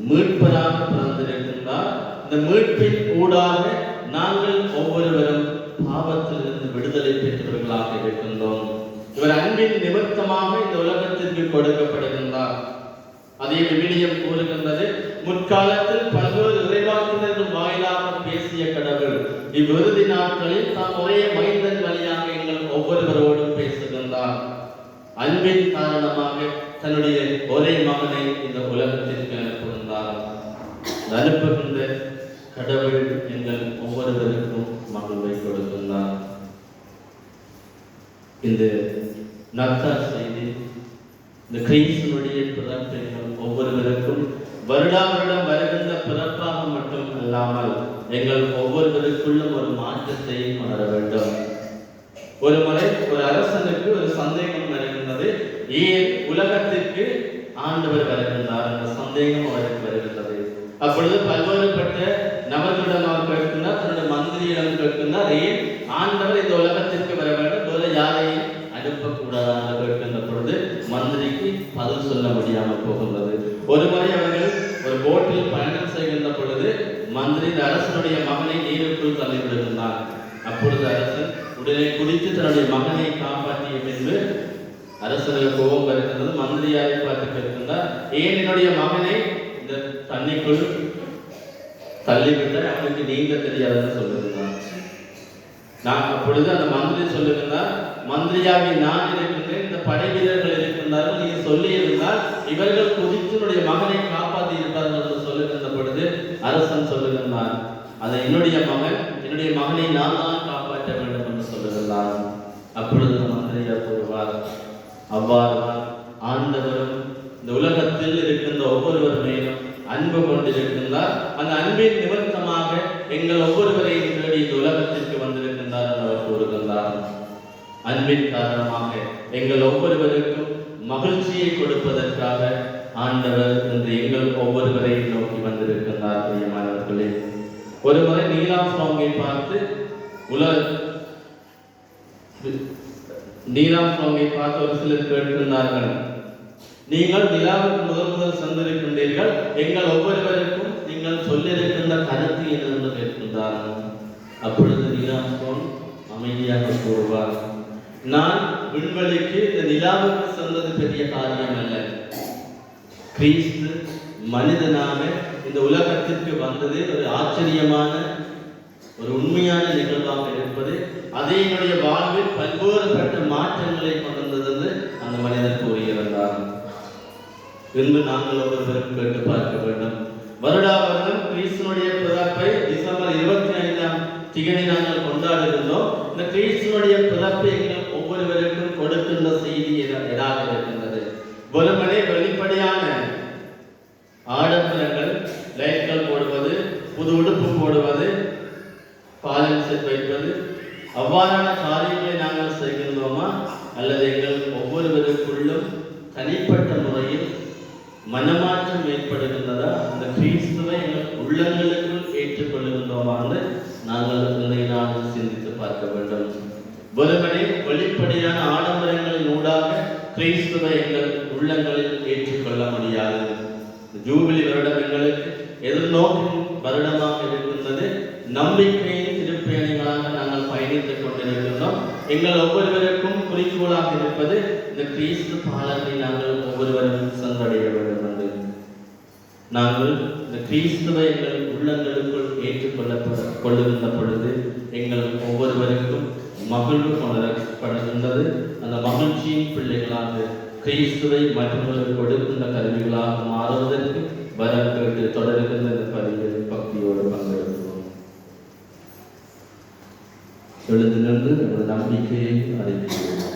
மீட்பராக பிறந்திருக்கின்றார். இந்த மீட்பின் ஊடாக நாங்கள் ஒவ்வொருவரும் பாவத்திலிருந்து விடுதலை பெற்றவர்களாக இருக்கின்றோம். இவர் அன்பின் நிமித்தமாக இந்த உலகத்திற்கு கொடுக்கப்படுகின்றார். அதே விவிலியம் கூறுகின்றது, முற்காலத்தில் பல்வேறு இறைவாக்கினர்கள் வாயிலாக பேசிய கடவுள் இவ்விறுதி நாட்களில் தாம் ஒரே மைந்தன் வழியாக எங்கள் ஒவ்வொருவரோடும் பேசுகின்றார். அன்பின் காரணமாக தன்னுடைய ஒரே மகனை இந்த உலகத்திற்கு அனுப்புகின்றார். அனுப்புகின்ற கடவுள் எங்கள் ஒவ்வொருவருக்கும் மகிழ்வை கொடுக்கின்றார். இந்த நற்செய்தி செய்தி, இந்த கிறிஸ்துவனுடைய பிறப்பு எங்கள் ஒவ்வொருவருக்கும் வருடா வருடம் வருகின்ற பிறப்பாக மட்டும் அல்லாமல் எங்கள் ஒவ்வொருவருக்குள்ளும் ஒரு மாற்றத்தை உணர வேண்டும். ஒரு முறை ஒரு அரசனுக்கு ஒரு சந்தேகம் வருகின்றது, ஏன் உலகத்திற்கு ஆண்டவர் வருகின்றார் என்ற சந்தேகம் அவருக்கு வருகின்றது. அப்பொழுது பல்வேறுபட்ட நபர்களிடம் அவர் கேட்கின்றார், தன்னுடைய மந்திரியிடம் கேட்கின்றார், ஏன் ஆண்டவர் இந்த உலகத்திற்கு வர வேண்டும், வேறு யாரையும் அனுப்பக்கூடாது என்று கேட்கின்ற பொழுது மந்திரிக்கு பதில் சொல்ல முடியாமல் போகின்றது. ஒரு முறை அவர்கள் ஒரு போட்டில் பயணம் செய்கின்ற பொழுது மந்திரி அரசனுடைய மகனை நீருக்குள் தள்ளிவிடுகின்றார். அப்பொழுது அரசன் உடனே குதித்து தன்னுடைய மகனை காப்பாற்றிய பின்பு அரசனுக்கு கோபம் வருகின்றது. மந்திரியாரை பார்த்து கேட்கின்றார், ஏன் என்னுடைய மகனை இந்த தண்ணிக்குள் தள்ளிவிட்ட, அவனுக்கு நீங்க தெரியாதுன்னு சொல்லுகின்றார். நான் அப்பொழுது அந்த மந்திரி சொல்லுகின்றார், மந்திரியாகி நான் இருக்கின்றேன், இந்த படை வீரர்கள் இருக்கின்றார்கள், நீ சொல்லி இருந்தால் இவர்கள் குதித்தினுடைய மகனை காப்பாற்றி இருப்பார்கள் என்று சொல்லுகின்ற பொழுது அரசன் சொல்லுகின்றார், அதை என்னுடைய மகனை நான் தான் காப்பாற்ற வேண்டும் என்று சொல்லுகின்றார். அப்பொழுது மந்திரியார் கூறுவார், அவ்வாறு ஆண்டவரும் இந்த உலகத்தில் இருக்கின்ற ஒவ்வொருவர் மேலும் அன்பு கொண்டிருக்கின்றார். அந்த அன்பின் நிமித்தமாக எங்கள் ஒவ்வொருவரையும் தேடி இந்த உலகத்திற்கு வந்திருக்கின்றார் என்று அவர் கூறுகின்றார். அன்பின் காரணமாக எங்கள் ஒவ்வொருவருக்கும் மகிழ்ச்சியை கொடுப்பதற்காக ஆண்டவர் இன்று எங்கள் ஒவ்வொருவரையும் நோக்கி வந்திருக்கின்றார். பிரியமானவர்களே, ஒரு முறை நீலாம் சுவாமியை பார்த்து ஒரு சிலர் கேட்கின்றார்கள், நீங்கள் நிலாவுக்கு முதல் சென்றிருக்கின்றீர்கள், எங்கள் ஒவ்வொருவருக்கும் நீங்கள் சொல்லியிருக்கின்ற கருத்து என்று கேட்கின்றார்கள். அப்பொழுது நீலாம் சுவாமி அமைதியாக கூறுவார், நான் விண்வெளிக்கு இந்த நிலாவுக்கு சென்றது பெரிய காரியம் அல்ல, கிறிஸ்து மனிதனாக இந்த உலகத்திற்கு வந்தது ஒரு ஆச்சரியமான ஒரு உண்மையான நிகழ்வாக இருப்பது அது எங்களுடைய வாழ்வில் பல்வேறுபட்ட மாற்றங்களை கொண்டது என்று அந்த மனிதர் கூறியிருந்தார். இன்று நாங்கள் ஒவ்வொருவரும் கேட்டு பார்க்க வேண்டும். வருடா வருடம் கிறிஸ்துவனுடைய பிறப்பை டிசம்பர் 25ஆம் தேதி நாங்கள் கொண்டாடுகின்றோம். இந்த கிறிஸ்துவனுடைய பிறப்பை எங்கள் ஒவ்வொருவருக்கும் கொடுக்கின்ற செய்தி எதாக இருக்கின்றது? வெறுமனே வெளிப்படையான ஆடம்பரங்கள், லைட்கள் போடுவது, புது உடுப்பு போடுவது, பாலில் வைப்பது, அவ்வாறான காரியங்களை நாங்கள் செய்கின்றோமா? அல்லது எங்கள் ஒவ்வொருவருக்குள்ளும் தனிப்பட்ட முறையில் மனமாற்றம் ஏற்படுகின்றதா? அந்த கிறிஸ்துவை எங்கள் உள்ளங்களுக்குள் ஏற்றுக்கொள்ளுகின்றோமான்னு நாங்கள் இன்றைய நாளில் சிந்தித்து பார்க்க வேண்டும். வெறுமனே வெளிப்படையான ஆடம்பரங்களின் ஊடாக கிறிஸ்துவை எங்கள் உள்ளங்களில் ஏற்றுக்கொள்ள முடியாது. ஜூபிலி வருடம் எங்களுக்கு எதிர்நோக்கும் வருடமாக இருக்கின்றது. நம்பிக்கையின் திருப்பயணிகளாக நாங்கள் பயணித்துக் கொண்டிருக்கின்றோம். எங்கள் ஒவ்வொருவருக்கும் குறிக்கோளாக இருப்பது இந்த கிறிஸ்து பாலனை நாங்கள் ஒவ்வொருவரும் சென்றடைய வேண்டும் என்று நாங்கள் இந்த கிறிஸ்துவை எங்கள் உள்ளங்களுக்குள் ஏற்றுக்கொள்ளுகின்ற பொழுது எங்கள் ஒவ்வொருவருக்கும் மகிழ்வு கொணரப்படுகின்றது. அந்த மகிழ்ச்சியின் பிள்ளைகளாக கிறிஸ்துவை மற்றவர்களுக்கு கொடுக்கின்ற கருவிகளாக மாறுவதற்கு வரம் கேட்டு தொடர்கின்ற இந்த பதிவில் பக்தியோடு பங்கெடுக்கிறோம். எழுந்து நின்று நமது நம்பிக்கையை அறிவிக்கிறோம்.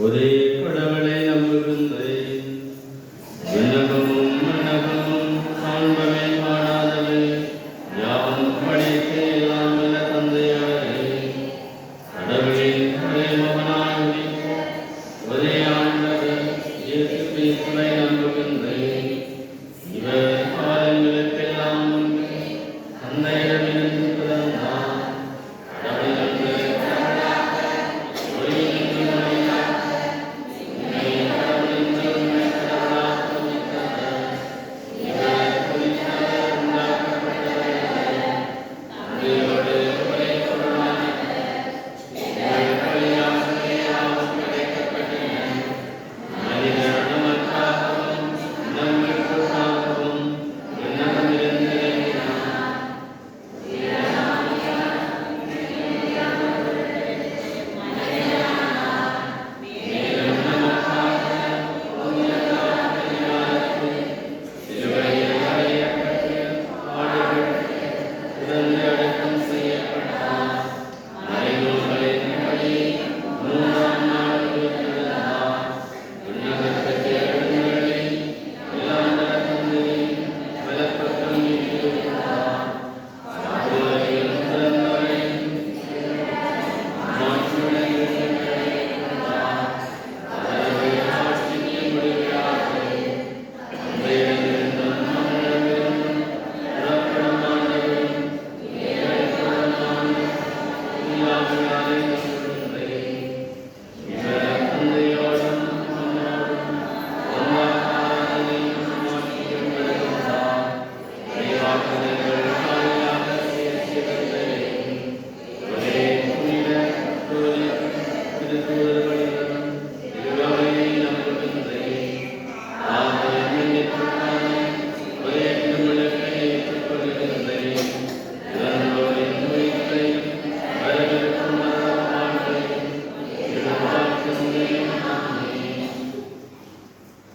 ஒரே கடவுளை நம்புகின்றேன். விண்ணகமும் மண்ணகமும் காண்பவை காணாதவை யாவும் படைத்த எல்லாம் வல்ல தந்தையாரே, கடவுளின் ஒரே மகனாகி ஒரே ஆண்டவர் இயேசு கிறிஸ்துவை நம்புகின்றேன். இவர் காலங்களுக்கெல்லாம் முன்பு தந்தையிடமிருந்து பிறந்தார்.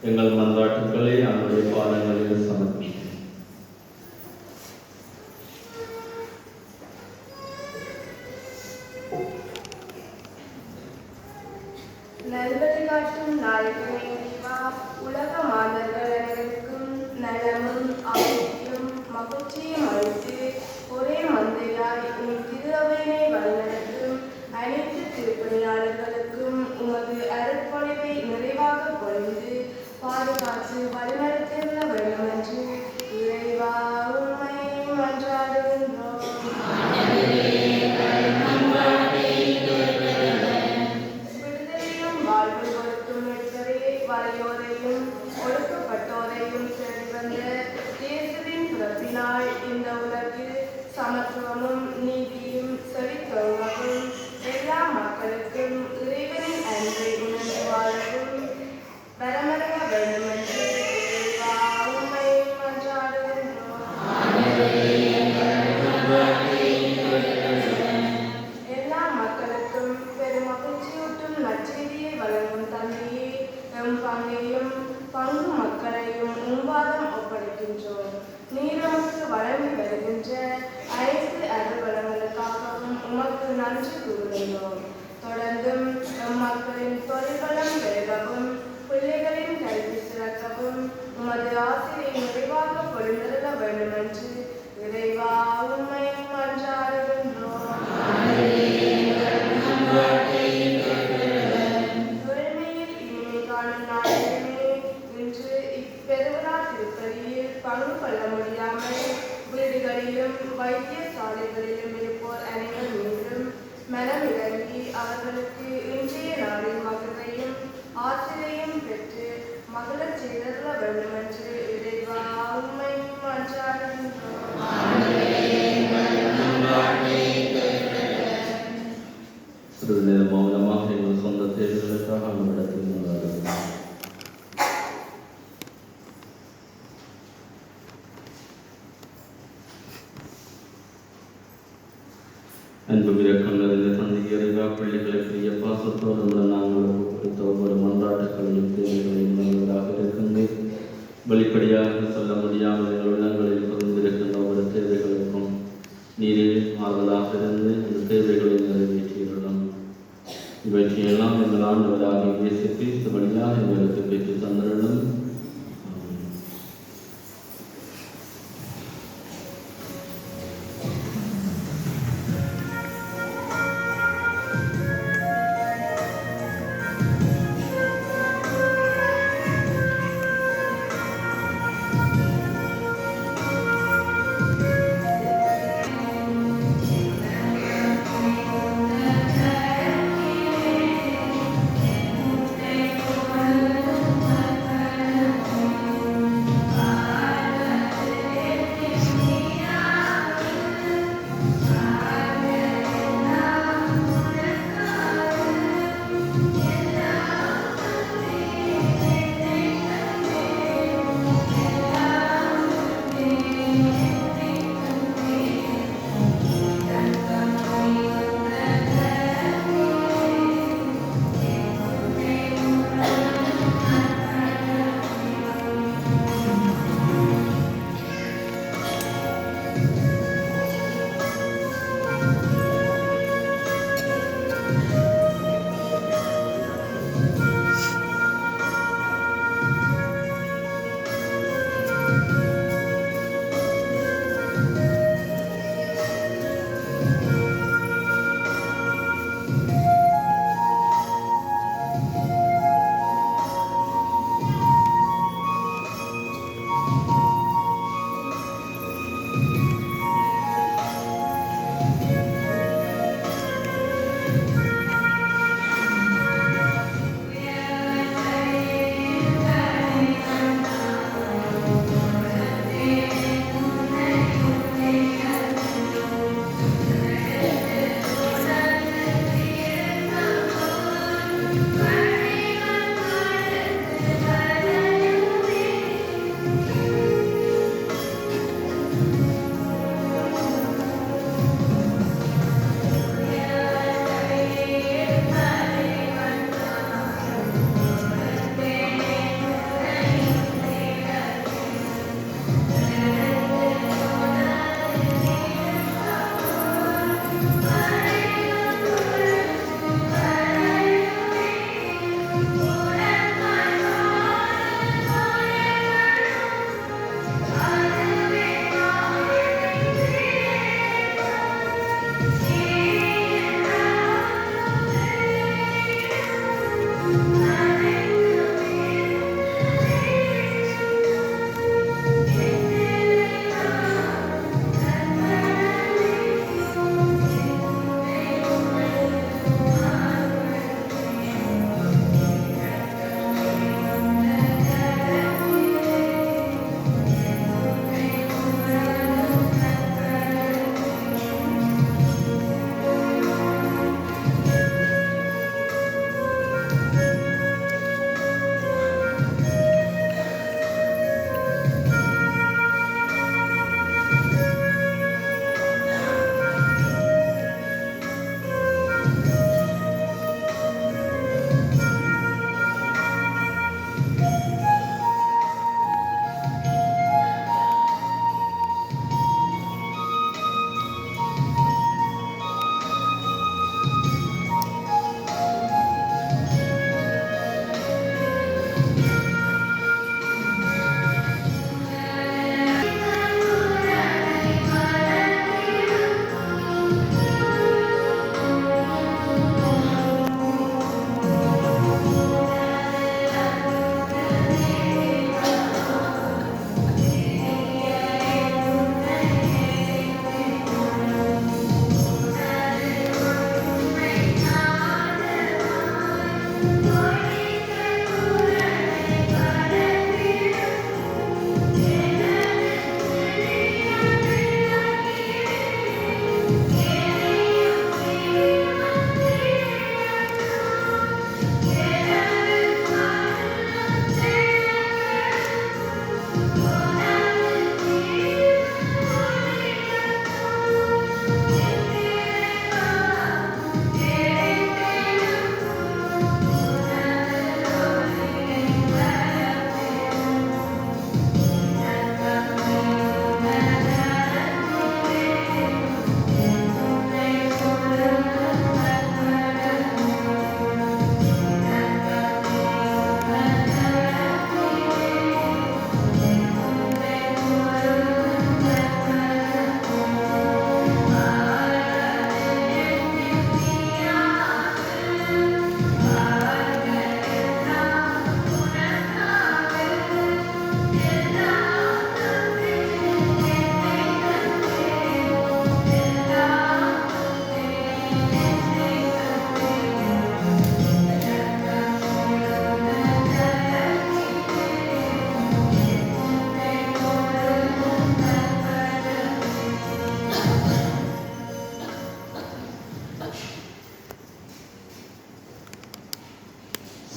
எங்கள் மன்றாட்டுக்களை அவருடைய பாதங்களில் சமர்ப்பிக்கிறேன். நல்வழி காட்டும் நாயகனே இறைவா, உலக மாந்தர்கள் அனைவருக்கும் நலமும் ஆரோக்கியம் மகிழ்ச்சியும் அளித்து ஒரே மந்தையாய் உன் திரு அவையினை வழிநடத்தும் அனைத்து திருப்பணியாளர்களுக்கும் உமது அருட்பொழிவை நிறைவாக பொழிந்து பாதுகாத்து வழிநடத்திருந்த வேண்டும் என்று இறைவா உம்மை மன்றாடுகின்றோம். வாழ்வு கொடுக்கும் மீட்பரே, வலியோரையும் ஒடுக்கப்பட்டோரையும் தேடி வந்த இயேசுவின் பிறப்பினால் இந்த உலகில் சமத்துவமும் நீதியும் செழித்தோங்கவும் எல்லா மக்களுக்கும் இறைவனின் அன்பை உணர்ந்து வாழவும் வரமருக வேண்டுமென்று இறைவா உம்மை மன்றாடுகின்றோம். எல்லா மக்களுக்கும் பெரும் மகிழ்ச்சியூட்டும் நற்செய்தியை வழங்கும் தந்தையே, எம் பங்கையும் பங்கு மக்களையும் உம்பாதம் ஒப்படைக்கின்றோம். நீரமக்கு வழங்கி வருகின்ற அனைத்து அறுவலங்களுக்காகவும் உமக்கு நன்றி கூறுகின்றோம். தொடர்ந்தும் எம் மக்களின் தொழில்வளம் பெருகவும் பிள்ளைகளின் கல்வி சிறக்கவும் உமது ஆசிரியை நிறைவாக பொழிந்தருள வேண்டுமென்று இறைவா உம்மை மன்றாடுகின்றோம். தூய்மையில் இனிமை காணும் நாளிலுமே இன்று இப்பெருவிழா திருப்பலியில் பங்கு கொள்ள முடியாமல் வீடுகளிலும் வைத்தியசாலைகளிலும் இருப்போர் அனைவர் மீதும் மனமிறங்கி அவர்களுக்கு இன்றைய நாளில் மகிழ்வையும் ஆசிரியம் பெற்று மகிழச் செய்தருள வேண்டுமென்று இறைவா உம்மை மன்றாடுகின்றோம். சிறிது நேரம் மௌனமாக எங்கள் சொந்த தேர்தலுக்காக நம்மிடத்தில் கொண்டாடுகிறோம். அன்பு இரக்கம் நிறைந்த தந்தை இறைவா, பிள்ளைகளுக்குரிய பாசத்தோடு நாங்கள் குறித்த ஒவ்வொரு மன்றாட்டுகளையும் தேவைகளையும் நல்லதாக இருக்கின்றேன். வெளிப்படையாக சொல்ல முடியாமல் எங்கள் உள்ளங்களில் புரிந்திருக்கின்ற ஒவ்வொரு தேவைகளுக்கும் நீரே ஆறுதலாக இருந்து இந்த தேவைகளை நிறைவேற்றியுள்ளோம். இவற்றையெல்லாம் எங்கள் ஆண்டவராக இயேசு கிறிஸ்து வழியாக எங்களுக்கு பெற்று தந்துள்ளோம்.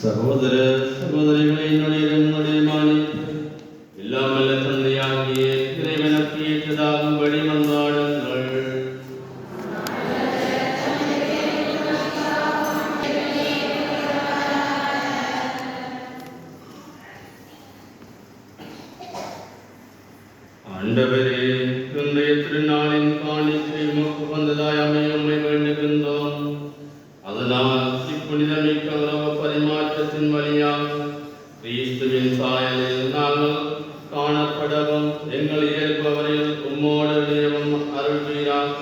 சகோதர சகோதரிகளை என்னுடைய மாணிக்க இல்லாமல் தந்தையாகிய இறைவனுக்கு ஏற்றதாகும்படி மன்றாடுங்கள். ஆண்டவரே, இன்றைய திருநாளின் காணிக்கை உமக்கு வந்ததாய் அமைய உம்மை வேண்டுகின்றோம். அதனால் இப்புனிதமிக்க உறவு பரிமாற்றத்தின் வழியாக கிறிஸ்துவின் சாயலில் நாங்கள் காணப்படவும் எங்கள் இயல்பவரில் உம்மோடு இணையவும் அருள்வீராக.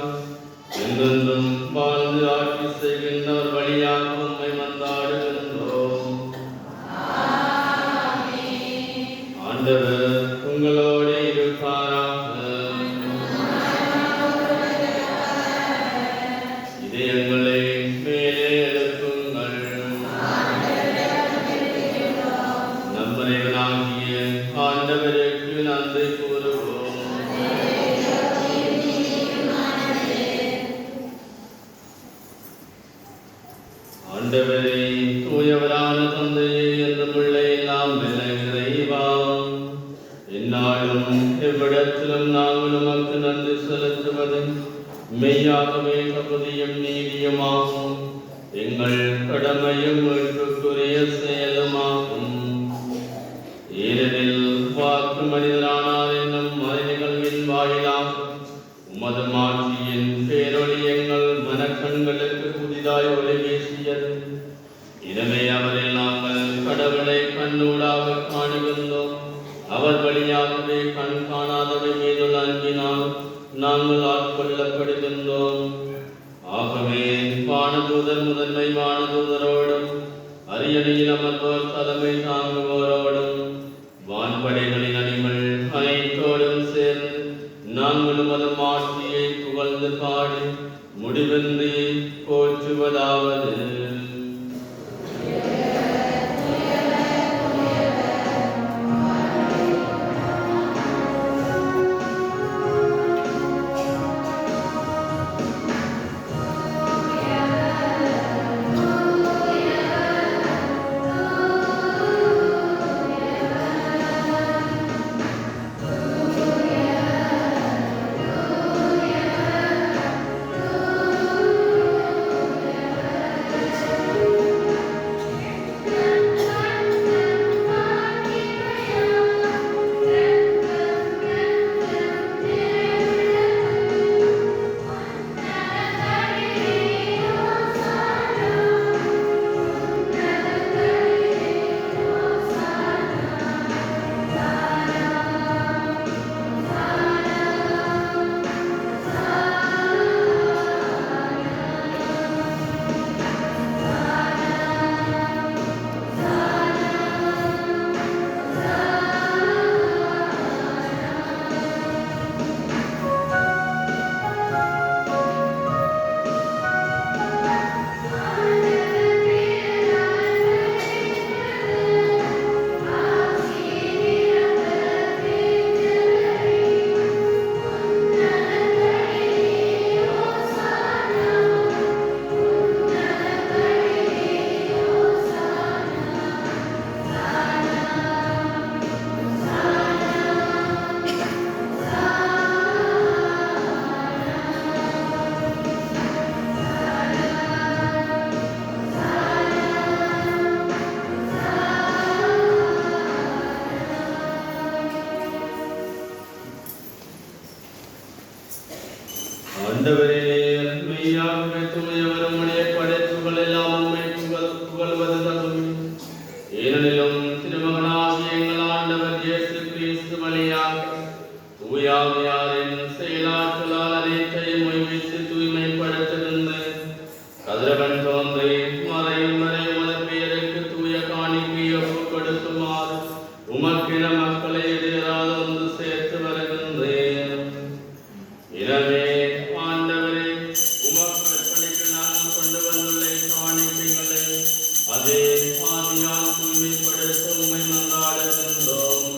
என்றென்றும் வாழ்ந்து ஆட்சி செய்கின்றவர் வழியாக உம்மை மன்றாடுகின்றோம். ஆண்டவர் உங்களோடு இருப்பாராக. இதயங்களை மேலே எழுப்புங்கள். நம்மைவனாகிய ஆண்டவருக்கு நன்றி கூறுவோம். ஆண்டவரே, தூயவரான தந்தையே, என்றும் உள்ள எல்லாம் இறைவா, எந்நாளும் எவ்விடத்திலும் நாங்கள் உமக்கு நன்றி செலுத்துவது மெய்யாகவே தகுதியும் நீதியுமாகும். எங்கள் கடமையும் மீட்புக்குரிய செயலுமாகும். ஏனெனில் வாக்கு மனிதரானார் என்னும் மறைநிகழ்வின் வாயிலாக உமது மாட்சியின் பேரொளி எங்கள் மனக்கண்களுக்கு புதிதாய் ஒளி வீசியது. எனவே அவரை நாங்கள் கடவுளை கண்ணூடாக காணுகின்றோம். அவர் வழியாகவே கண் காணாதவை மீதுள்ள அன்பினால் நாங்கள் ஆட்கொள்ளப்படுகின்றோம். ஆகவே வானதூதர் முதன்மை வானதூதரோடும் அரியணையில் அமர்வோர் தலைமை தாங்குவோரோடும் வான்படைகளின் அணிகள் அனைத்தோடும் சேர்ந்து நாங்களும் அது மாட்சியை புகழ்ந்து பாடி முடிவின்றி போற்றுவதாவது. ஆண்டவரே, மெய்யாகவே தூயவரும் உடைய படைப்புகள் எல்லாம் உம்மை புகழ்வது தகும். ஏனெனிலும் திருமகனாகிய எங்கள் ஆண்டவர் இயேசு கிறிஸ்து வழியாக தூயாவியாரின் செயலாற்றலால் அனைத்தையும் உய்வித்து தூய்மைப்படுத்துகின்ற கதிரவன் தோன்றி மறையும் வரை உமது பெயருக்கு தூய காணிக்கை ஒப்புக் கொடுக்குமாறு உமக்கின மக்களை எதிராக ஒன்று சேர்த்து வருகின்றேன். எனவே ஆண்டவரே, உமக்கு அர்ப்பணிக்க நாங்கள் கொண்டு வந்துள்ள காணிக்கைகளை அதே ஆவியால் தூய்மைப்படுத்த உம்மை மன்றாடுகின்றோம்.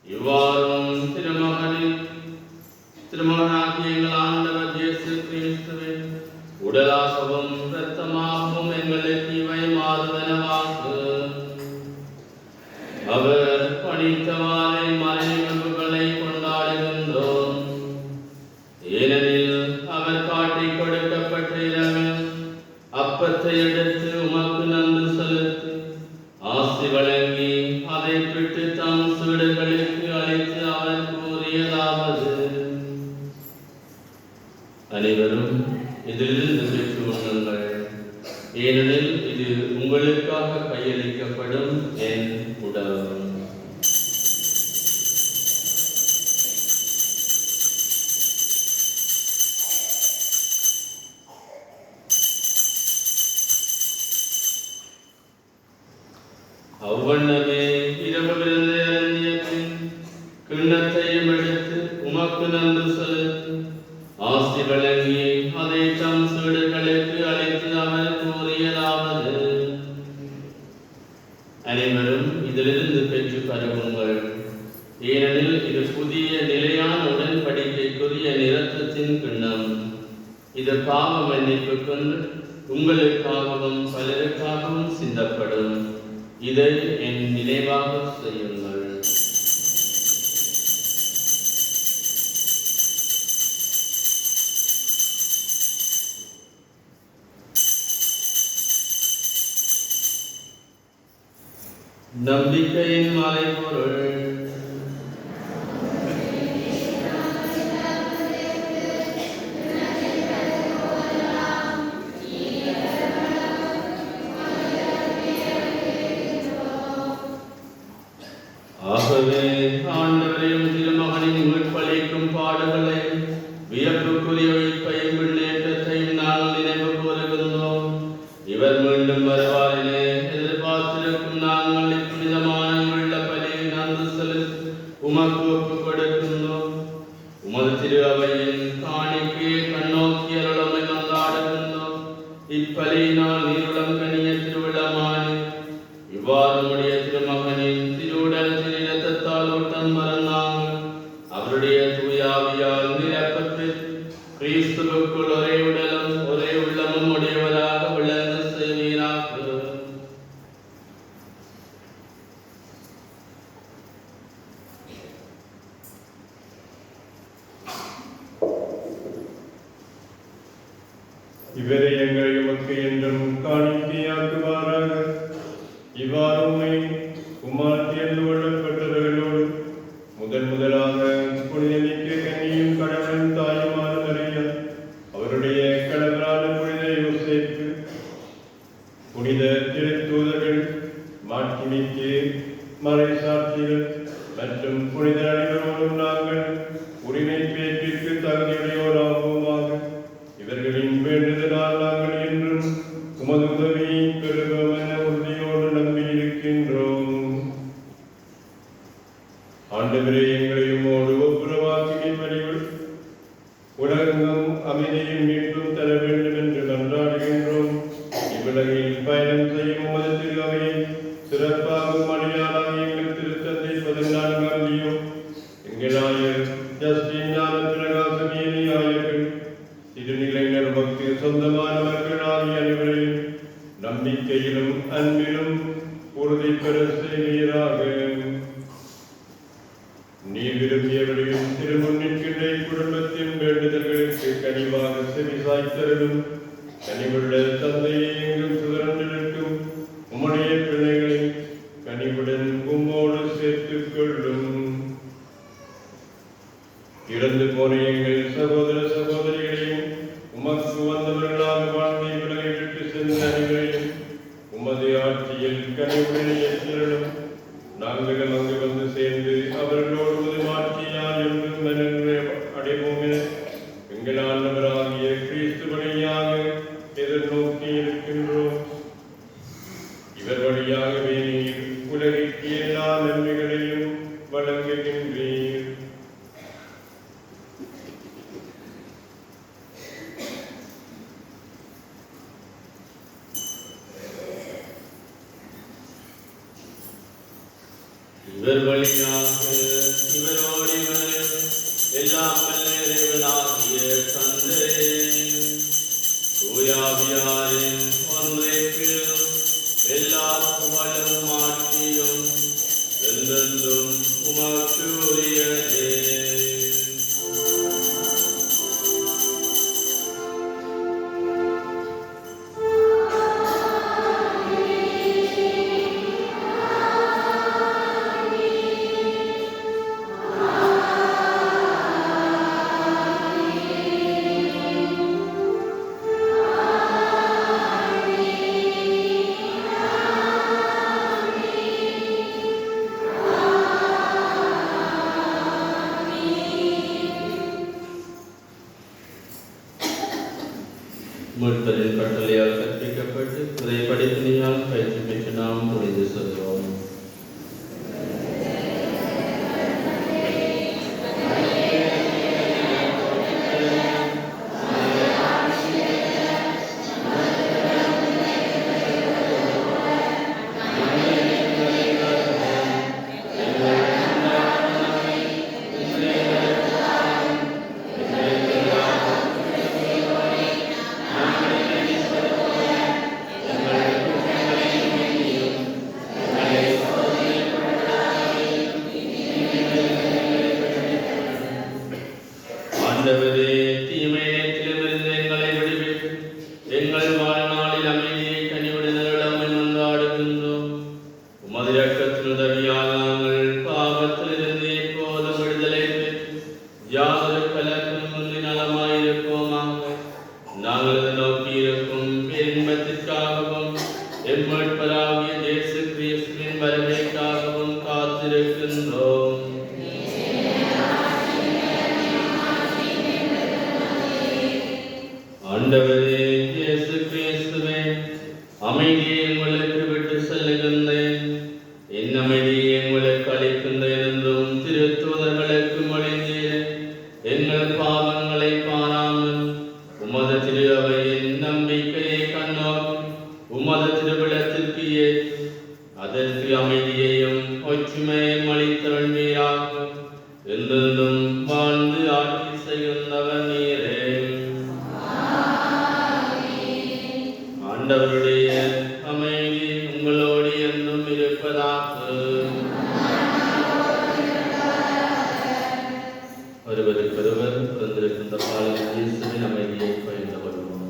இவ்வாறும் திருமகனாகிய எங்கள் அவர் கூறியதாவது, அனைவரும் இதிலிருந்து பெற்று உண்ணுங்கள், ஏனெனில் இது உங்களுக்காக கையளிக்கப்படும் என் உடல். அவ்வண்ணமே இரவு விருந்து அருந்திய பின் கிண்ணத்தையும் எடுத்து உமக்கு நன்றி செலுத்தி ஆசி வழங்கி அதை தம் சீடர்களுக்கு அளித்து அவர் கூறியதாவது, அனைவரும் இதிலிருந்து பெற்று பருகுங்கள், ஏனெனில் இது புதிய நிலையான உடன்படிக்கைக்குரிய இரத்தத்தின் கிண்ணம். இது பாவ மன்னிப்புக்கு உங்களுக்காகவும் பலருக்காகவும் சிந்தப்படும். இதை என் நினைவாக செய்யுங்கள். நம்பிக்கையின் மறைபொருள். ஆகவே ஆண்டவரையும் திருமகனின் மீட்பளிக்கும் பாடுகளை வியப்புக்குரிய உயிர்ப்பையும் முன்னேற்றத்தையும் நாங்கள் நினைவு கூறுகின்றோம். இவர் மீண்டும் வருவார் என எதிர்பார்த்திருக்கும் நாங்கள் இப்புனிதமான உள்ள பலியை நன்றி செலுத்தி உமக்கு ஒப்புக் கொடுக்கின்றோம். உமது திரு அவையின் காணிக்கையை கண்ணோக்கி அருளமை கொண்டாடுகின்றோம். இப்பலியினால் நீருளம் கனிய திருவிழமானி இவ்வாறு நம்முடைய திருமகனின் திருவுடல் திரு இரத்தத்தால் ஊட்டம் மறந்தாங்க அவருடைய தூயாவியால் நிரப்பட்டு கிறிஸ்துவுக்குள் ஒரே உடலும் ஒரே உள்ளமும் உடையவராக விளங்க செய்வீராக. இவரை எங்கள் எமக்கு என்றும் காணிக்கையாக்குவாராக. இவ்வாறு உம்மை உம்மால் தேர்ந்து கொள்ளப்பட்டவர்களோடு முதலாக புனிதமிக்க கன்னியும் கடவுளின் தாயுமான மரியா, அவருடைய கணவரான புனித யோசேப்பு, புனித திருத்தூதர்கள், மாட்சிமிக்க மறைசாட்சிகள் மற்றும் புனித அனைவரோடும் நாங்கள் உரிமை பேற்றிற்கு தகுதியுடையோராகுவோமாக. இவர்களின் வேண்டுதலால் நாங்கள் என்றும் உமது உதவியை பெறுவோம் என உறுதியோடு நம்பியிருக்கின்றோம். ஆண்டவரே, எங்களையும் ஒப்புரவாக்கி வழிகள் உலகெங்கும் அமைதியும் மீட்பும் தர வேண்டும் என்று மன்றாடுகின்றோம். இவ்வுலகில் பயணம் செய்யும் உமது திரு அவையை சிறப்பாகும் அடியாராக எங்கள் திருத்தந்தை 14ஆம் லியோ, எங்கள் ஆயர் ஜஸ்டின் ஞான பிரகாசமேனி ஆயர்கள், திருநிலையினர் பக்தி சொந்தமானவர்கள் ஆகிய அனைவரையும் நம்பிக்கையிலும் அன்பிலும் உறுதி பெற செய்வீராக. நீ விரும்பியவரையும் திருமுன்னிற்கின்ற குடும்பத்தின் வேண்டுதல்களுக்கு கனிவாக செவிசாய்த்தருளும். கனிவுள்ள தந்தையை எங்கும் சுதந்திருக்கும் உம்முடைய பிள்ளைகளை கனிவுடன் உம்மோடு சேர்த்துக் கொள்ளும். இறந்து போன எங்கள் சகோதர சகோதரிகளையும் உமக்கு வந்தவர்களாக வாழ்ந்து உலகை விட்டு சென்ற அனைவரையும் உமது ஆட்சியில் கனிவுடன் ஏற்றலும். நாங்களும் அங்கு வந்து சேர்ந்து அவர்களோடு உமது ஆட்சியால் என்றும் நன்மை அடைவோம் என எங்கள் ஆண்டவராகிய கிறிஸ்து வழியாக எதிர்நோக்கி இருக்கின்றோம். இவர் வழியாகவே நீர் உலகிற்கு எல்லா நன்மைகளையும் வழங்குகின்றீர். இவர் வழியாக இவரோடு இவர் எல்லாம் வல்ல இறைவனாகிய தந்தை தூயாவியாரின் ஒன்றைக்கு எல்லா புகழும் ஆட்சியும் என்றென்றும் உமக்கு உரியதே. மீட்பரின் கட்டளையால் கற்பிக்கப்பட்டு இதை படிப்பினையால் பயிற்சி பெற்று நாம் துணிந்து செல்கிறோம். ஆண்டவரே, தீமை நேற்றிலிருந்து எங்களை விடுவித்து எங்கள் வாழ்நாளில் அமைதியை கனிவுடன் அருளமை மன்றாடுகின்றோம். உமது இரக்கத்தின் உதவியால் நாங்கள் பாவத்திலிருந்து எப்போதும் விடுதலை பெற்று யாதொரு கலக்கமின்றி நலமாயிருப்போமாக. நாங்கள் நோக்கியிருக்கும் பேரின்பத்திற்காகவும் எம்மீட்பராகிய இயேசு கிறிஸ்துவின் வருகைக்காகவும் காத்திருக்கின்றோம். ஆண்டவரே இயேசு கிறிஸ்துவே, அமைதியை உங்களுக்கு விட்டு செல்லுகின்றேன், என் அமைதியை உங்களுக்கு அளிக்கின்றேன் என்றும் திருத்தூதர்களுக்கு மொழிந்தீர். எங்கள் பாவங்களை பாராமல் உமது திரு அவையின் நம்பிக்கையை கண்ணோக்கி உமது திருவிழத்திற்கு ஏற்று அதற்கு அமைதியையும் ஒற்றுமையும் அளித்தருள்வீராக. என்றென்றும் வாழ்ந்து ஆட்சி செய்கின்றவர் நீரே. ஆண்டவருடைய அமைதி உங்களோடு என்றும் இருப்பதாக. ஒருவருக்கொருவர் பிறந்திருக்கின்ற பாலின் இயேசுவின் அமைதியை பகிர்ந்து கொள்வோம்.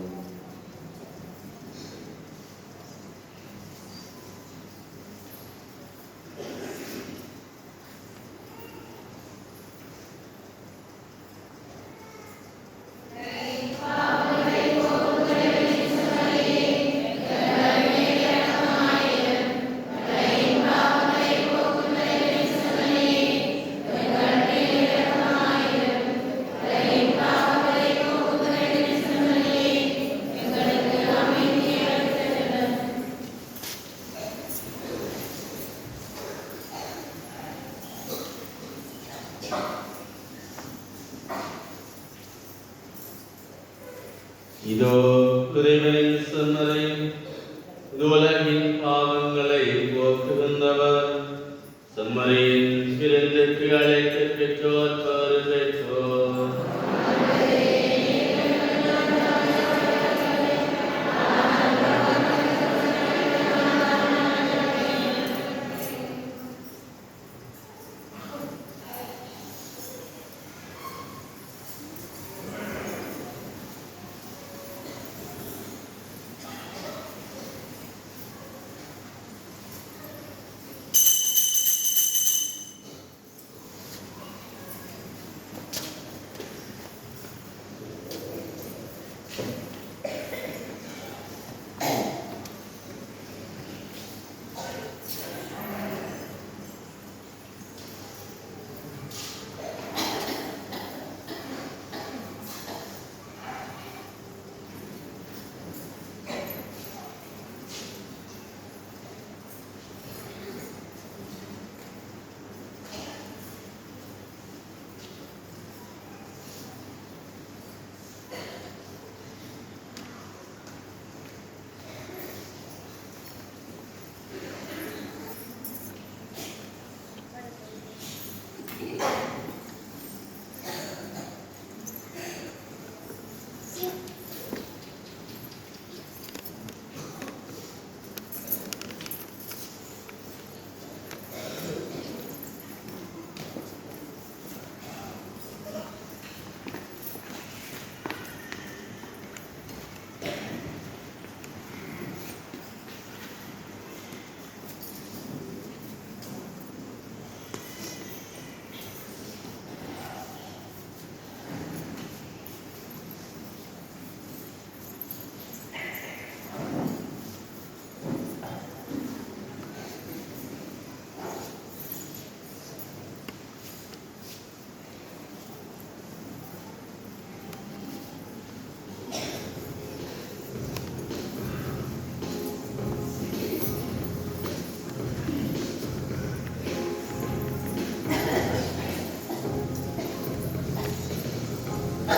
இதோ இறைவனின் செம்மறை, இது உலகின் பாவங்களை போக்குகின்றவர். செம்மறையின் விருந்துக்கு அழைக்க பெற்றோர் பேறு பெற்றோர். We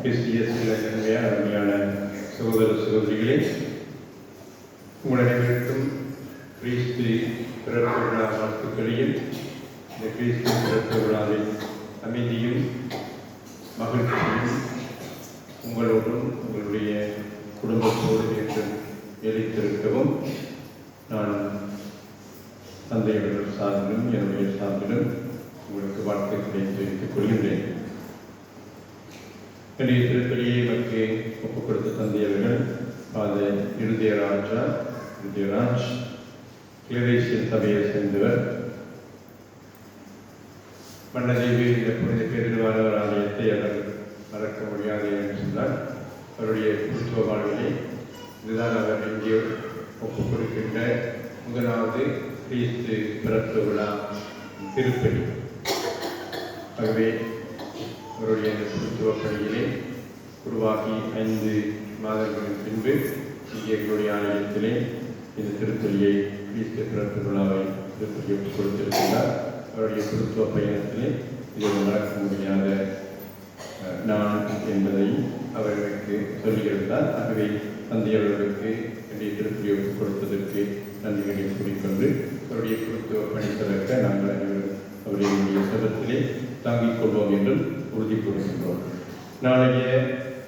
கிறிஸ்திய அருமையான சகோதர சகோதரிகளே, உங்கள் அனைவருக்கும் கிறிஸ்து பிறப்பு விழா வாழ்த்துக்களையும் இந்த கிறிஸ்து பிறப்பு விழாவில் அமைதியும் மகிழ்ச்சியும் உங்களோடும் உங்களுடைய குடும்பத்தோடு என்றும் எரித்திருக்கவும் நான் தந்தையவர்கள் சார்பிலும் என்னுடைய சார்பிலும் உங்களுக்கு வாழ்த்துக்களை தெரிவித்துக் கொள்கின்றேன். என்னுடைய திருப்பலியை எனக்கு ஒப்புக் கொடுத்த தந்தையவர்கள் ஃபாதர் இருதயராஜ் கிளரேசியன் சபையை சேர்ந்தவர். மன்னதேவி இந்த புனித பெருவாளர் ஆலயத்தை அவர் மறக்க முடியாது என்று சொன்னார். அவருடைய குருத்துவ வாழ்விலே இதுதான் அவர் இங்கே ஒப்புக் கொடுக்கின்ற முதலாவது கிறிஸ்து பிறப்பு விழா திருப்பலி. ஆகவே அவருடைய இந்த குருத்துவ பணியிலே உருவாகி 5 மாதங்களின் பின்பு இங்கே எங்களுடைய ஆலயத்திலே இந்த திருப்பலியை கிறிஸ்து பிறப்பு விழாவை திருப்பலியை ஒப்புக் கொடுத்திருக்கிறார். அவருடைய குருத்துவ பயணத்திலே இதை மறக்க முடியாத நான் என்பதை அவர்களுக்கு சொல்லியிருந்தார். ஆகவே தந்தையவர்களுக்கு என்னுடைய திருப்பலியை ஒப்புக் கொடுத்ததற்கு நன்றிகளை கூறிக்கொண்டு அவருடைய குருத்துவ பணி திறக்க நாங்கள் அனைவரும் அவருடைய சபத்திலே தாங்கிக் கொள்வோம் என்றும் உறுதி கூறுகின்றோம். நாளைய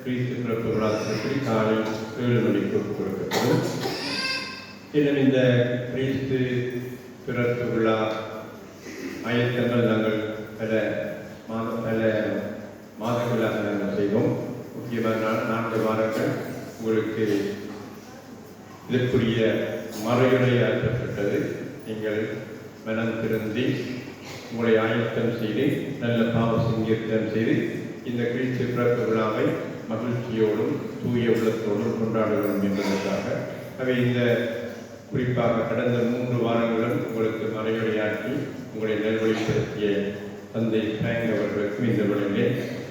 கிறிஸ்து பிறப்பு விழாத்திற்கு காலை 7 மணிக்கு ஒப்புக் கொடுக்கப்படும். இன்னும் இந்த கிறிஸ்து பிறப்பு விழா ஆயத்தங்கள் நாங்கள் பல மாதங்களாக நாங்கள் செய்வோம். முக்கியமாக 4 வாரங்கள் உங்களுக்கு இதற்குரிய மறையுறை ஆற்றப்பட்டது. நீங்கள் மனம் திருந்தி உங்களை ஆயத்தம் செய்து நல்ல பாவ சங்கீர்த்தம் செய்து இந்த கிறிஸ்து பிறப்பு விழாவை மகிழ்ச்சியோடும் தூய உள்ளத்தோடும் கொண்டாட வேண்டும் என்பதற்காக அவை இந்த குறிப்பாக கடந்த 3 வாரங்களும் உங்களுக்கு மறையுரையாற்றி உங்களை நல்வழிப்படுத்திய தந்தை ஃப்ராங்க் அவர்களுக்கும் இந்த வேளையிலே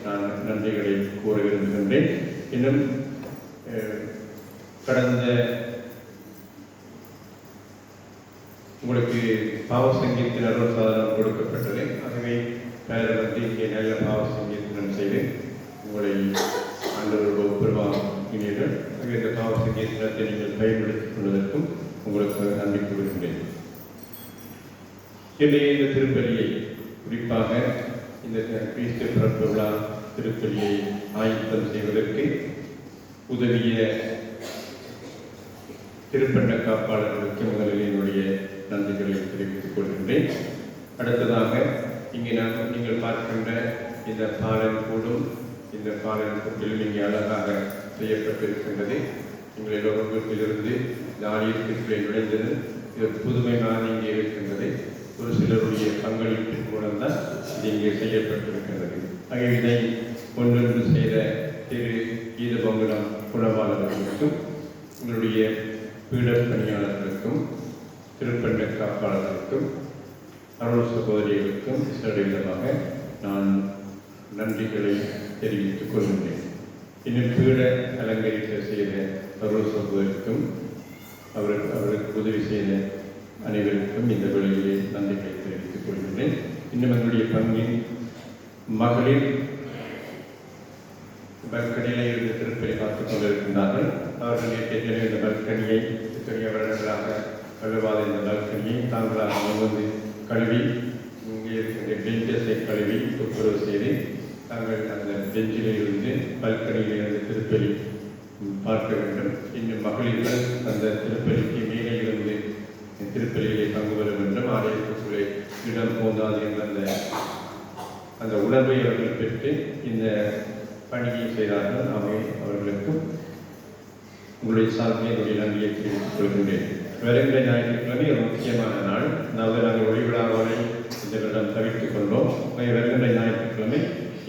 நான் நன்றிகளை கூற விரும்புகின்றேன். இன்னும் கடந்த உங்களுக்கு பாவ சங்கீதத்தின் அருள் சாதனம் கொடுக்கப்பட்டது. ஆகவே பேர் வந்து இங்கே நல்ல பாவ சங்கீதனம் செய்து உங்களை ஆண்டவர்கள் ஒப்புரவாகினீர்கள். ஆகவே இந்த பாவ சங்கீதத்தை நீங்கள் பயன்படுத்திக் கொள்வதற்கும் உங்களுக்கு நன்றி கூறுகின்றேன். இன்றைய இந்த திருப்பலியை குறிப்பாக இந்த கிறிஸ்து பிறப்பு விழா திருப்பலியை ஆயத்தம் செய்வதற்கு உதவிய திருப்பண்ண காப்பாளர்களுக்கு முதலில் என்னுடைய நன்றிகளை தெரிவித்துக் கொள்கின்றேன். அடுத்ததாக இங்கே நீங்கள் பார்க்கின்ற இந்த பாலன் கூடும் இந்த பாலன் கூட்டிலும் இங்கே அழகாக செய்யப்பட்டிருக்கின்றது. எங்கள் எல்லோரும் வீட்டிலிருந்து இந்த ஆலயத்திற்குள்ளே நுழைந்தது இது புதுமையாக இங்கே இருக்கின்றது. ஒரு சிலருடைய பங்களிப்பின் மூலம்தான் இது இங்கே செய்யப்பட்டிருக்கின்றது. ஆகவே இதை ஒன்றொன்று செய்த திரு கீதபங்குளம் குணவாளர்களுக்கும் உங்களுடைய பீடப் பணியாளர்களுக்கும் திருப்பண்ண காப்பாளர்களுக்கும் அருள் சகோதரிகளுக்கும் விசேடமாக நான் நன்றிகளை தெரிவித்துக் கொள்கின்றேன். இன்னும் பீட அலங்கரிக்க செய்த அருள் சகோதரிக்கும் அவருக்கு உதவி செய்த அனைவருக்கும் இந்த வேளையிலே நன்றிகளை தெரிவித்துக் கொள்கின்றேன். இன்னும் எங்களுடைய பங்கின் மகளிர் பல்கனியில் இருந்து திருப்பதி பார்த்துக் கொண்டிருக்கின்றார்கள். அவர்கள் ஏற்கனவே இந்த பல்கனியை இத்தகைய வருடங்களாக கழுவாத இந்த பல்கனியை தாங்களாக வந்து கழுவி இங்கே இருக்கின்ற பெஞ்சஸை கழுவி துப்புரவு செய்து தாங்கள் அந்த பெஞ்சிலே இருந்து பல்கனியில் இருந்து திருப்பலி பார்க்க வேண்டும். இன்னும் மகளிர்கள் அந்த திருப்பலிக்கு மேலே இருந்து திருப்பலியிலே பங்கு பெற வேண்டும். ஆலயத்துக்குள்ளே இடம் போதாது என்ற அந்த உணர்வை அவர்கள் பெற்று இந்த பணியை செய்தார்கள். அவர்களுக்கும் உங்களுடைய சார்பில் என்னுடைய நன்றியை தெரிவித்துக் கொள்கின்றேன். வருகின்ற ஞாயிற்றுக்கிழமை ஒரு முக்கியமான நாள். அதாவது நாங்கள் ஒளிவிழாவை இந்த வருடம் தவிர்த்துக் கொண்டோம். வருகின்ற ஞாயிற்றுக்கிழமை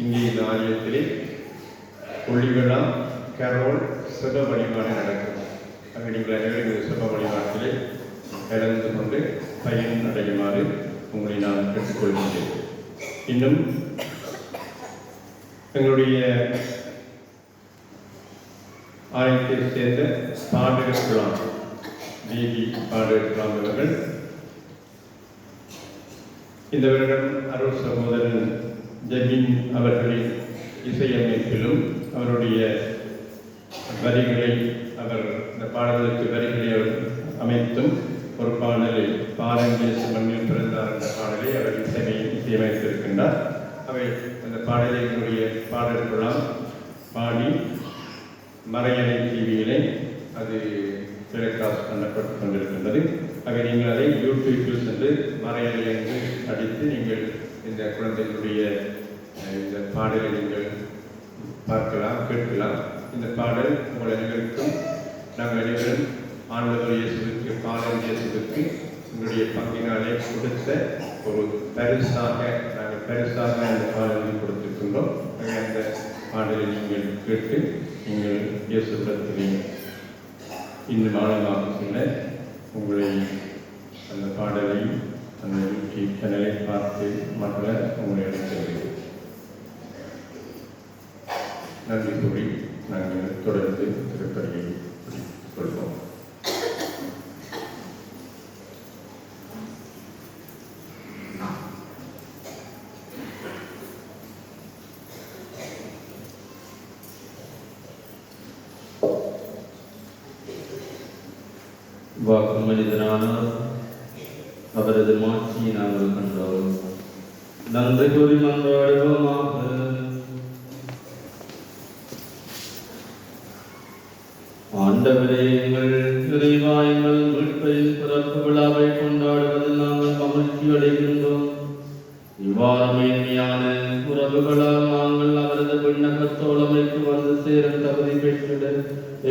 இங்கே இந்த ஆலயத்திலே ஒளிவிழா கரோல் சிவ வழிபாடு நடக்கும். அங்கே நீங்கள் அனைவரும் இந்த சிவ வழிபாட்டிலே கலந்து கொண்டு பயன் அடையுமாறு உங்களை நான் கேட்டுக்கொள்கின்றேன். இன்னும் எங்களுடைய ஆலயத்தை சேர்ந்த பாடகர் குழாம் பிபி பாடகர் குழாம் அவர்கள் இந்த வருடம் அருள் சகோதரன் ஜபின் அவர்களின் இசையமைப்பிலும் அவருடைய வரிகளை அவர் இந்த பாடலுக்கு வரிகளை அவர் அமைத்தும் ஒரு பாடலை பாரஞ்சேசு மண்ணில் பிறந்தார் என்ற பாடலை அவர் இசையமைத்திருக்கின்றார். அவை அந்த பாடலினுடைய பாடல்களாம் பாடி மறையணை டிவியிலே அது டெலிகாஸ்ட் பண்ணப்பட்டு கொண்டிருக்கின்றது. அவை நீங்கள் அதை யூடியூப்பில் சென்று மறையணை என்று அடித்து நீங்கள் இந்த குழந்தைகளுடைய இந்த பாடலை நீங்கள் பார்க்கலாம், கேட்கலாம். இந்த பாடல் உங்கள் அனைவருக்கும் நாங்கள் அனைவரும் ஆண்டவர் இயேசுவுக்கு பாலன் இயேசுவுக்கு உங்களுடைய பங்கினாலே கொடுத்த ஒரு பரிசாக நாங்கள் பரிசாக அந்த பாடலை கொடுத்திருக்கின்றோம். அந்த பாடலை நீங்கள் கேட்டு நீங்கள் இயேசுவிடத்திலே இன்னும் ஆழமாக சொல்ல உங்களை அந்த பாடலை அந்த யூடியூப் சேனலை பார்த்து மகள உங்களை அழைக்கிறது. நன்றி கூறி நாங்கள் தொடர்ந்து திருப்பதியை கொள்வோம். வாக்கு மனிதனான அவரது மாட்சியை நாங்கள் கண்டோம். நன்றி கூறி மன்றாடுவோமாக. ஆண்டவரே, எங்கள் இறைவா, எங்கள் மீட்பரின் பிறப்பு விழாவை கொண்டாடுவதில் நாங்கள் மகிழ்ச்சி அடைகின்றோம். இவ்வாறு மேன்மையான உறவுகளால் நாங்கள் அவரது விண்ணக தோழமைக்கு வந்து சேரும் தகுதி பெற்றிட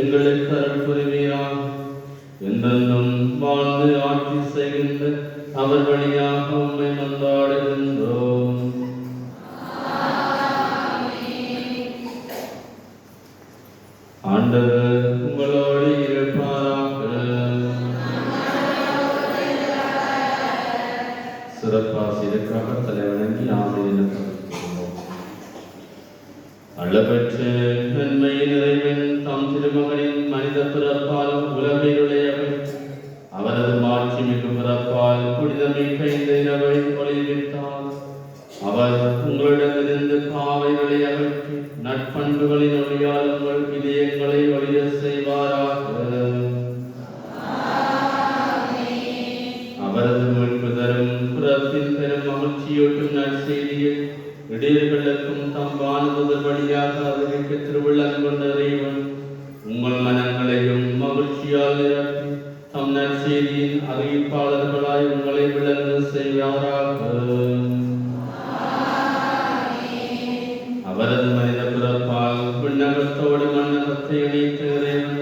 எங்களுக்கு அருள் புரிவீராக. என்றென்றும் வாழ்ந்து ஆட்சி செய்கின்ற அவர் வழியாக உம்மை மன்றாடுகின்றோம். ஆண்டவர் உங்களோடு இருப்பாராக. சிறப்பாசிரியருக்காக தலைவணங்கி ஆசிரியர் அளவற்ற நன்மையின் இறைவன் தம் திருமகனின் மனித பிறப்பால் உலகையுடையவர் அவரது மாட்சி மிகு பிறப்பால் புனிதமிக்க இந்த இரவை ஒளிவித்தார். அவர் உங்களிடமிருந்து பாவைகளை அகற்றி நற்பண்புகளின் ஒளியால் உங்கள் இதயங்களை ஒளிர செய்வாராக. அவரது மீட்பு தரும் புறத்தில் பெரும் மகிழ்ச்சியூட்டும் நற்செய்தியை இடையர்களுக்கும் தம் வானுதல் வழியாக அறிவிக்க திருவிழம் கொண்ட இறைவன் உங்கள் மனங்களையும் மகிழ்ச்சியால் நிரப்பி தம் நற்செய்தியின் அறிவிப்பாளர்களாய் உங்களை விளங்க செய்வாராக. அவரது மனித பிறப்பால் விண்ணகத்தோடு மன்னகத்தை இணைத்த இறைவன்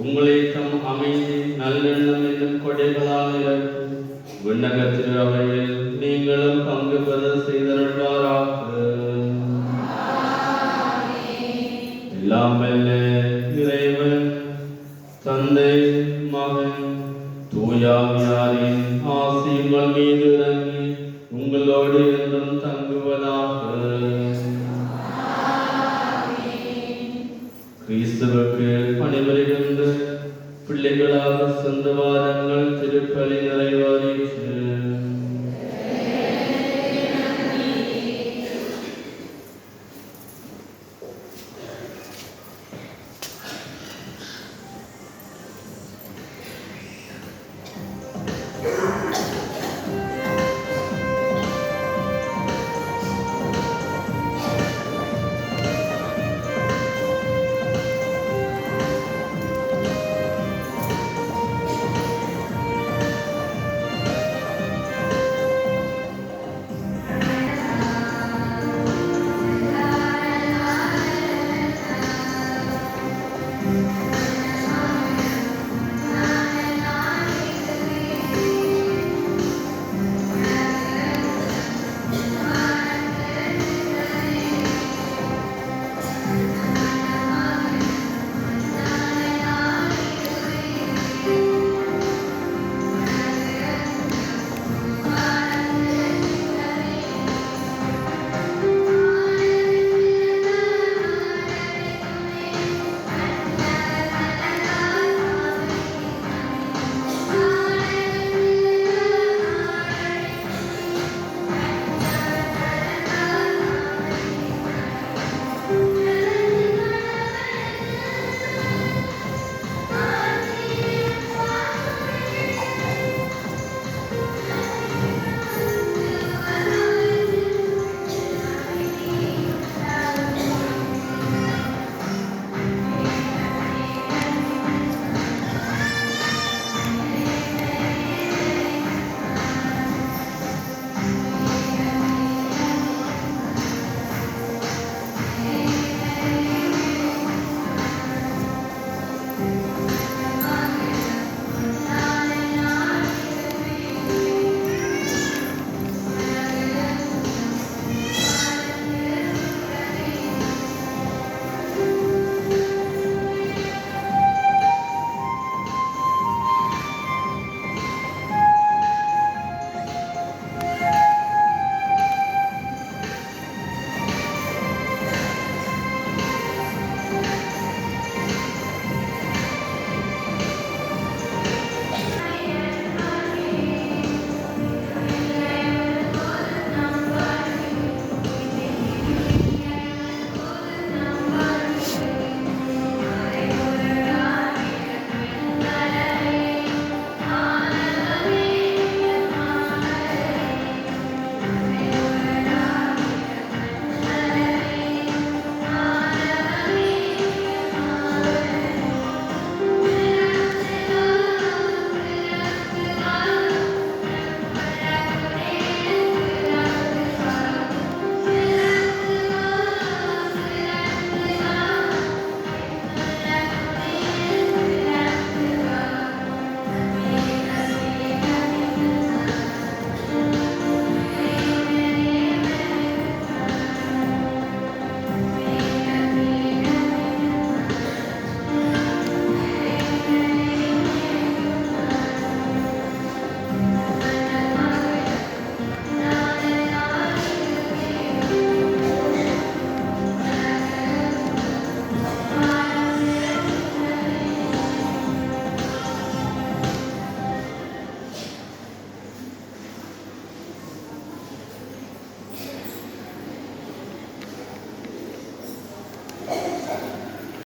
உங்களை தம் அமைதி நல்லெண்ணம் என்னும் கொடைகளால் நிரப்பி விண்ணக திரு அவையில் நீங்களும் பங்கு பெற செய்தருள்வாராக. எல்லாம் வல்ல இறைவன் தந்தை மகன் தூயாவியாரின் ஆசி உங்கள் மீது இறங்கி உங்களோடு என்றும் தங்குவதாக. கிறிஸ்துவுக்கு பணிபுரிகின்ற பிள்ளைகளாக சென்ற வாரங்கள் திருப்பலி நிறைவேறிற்று.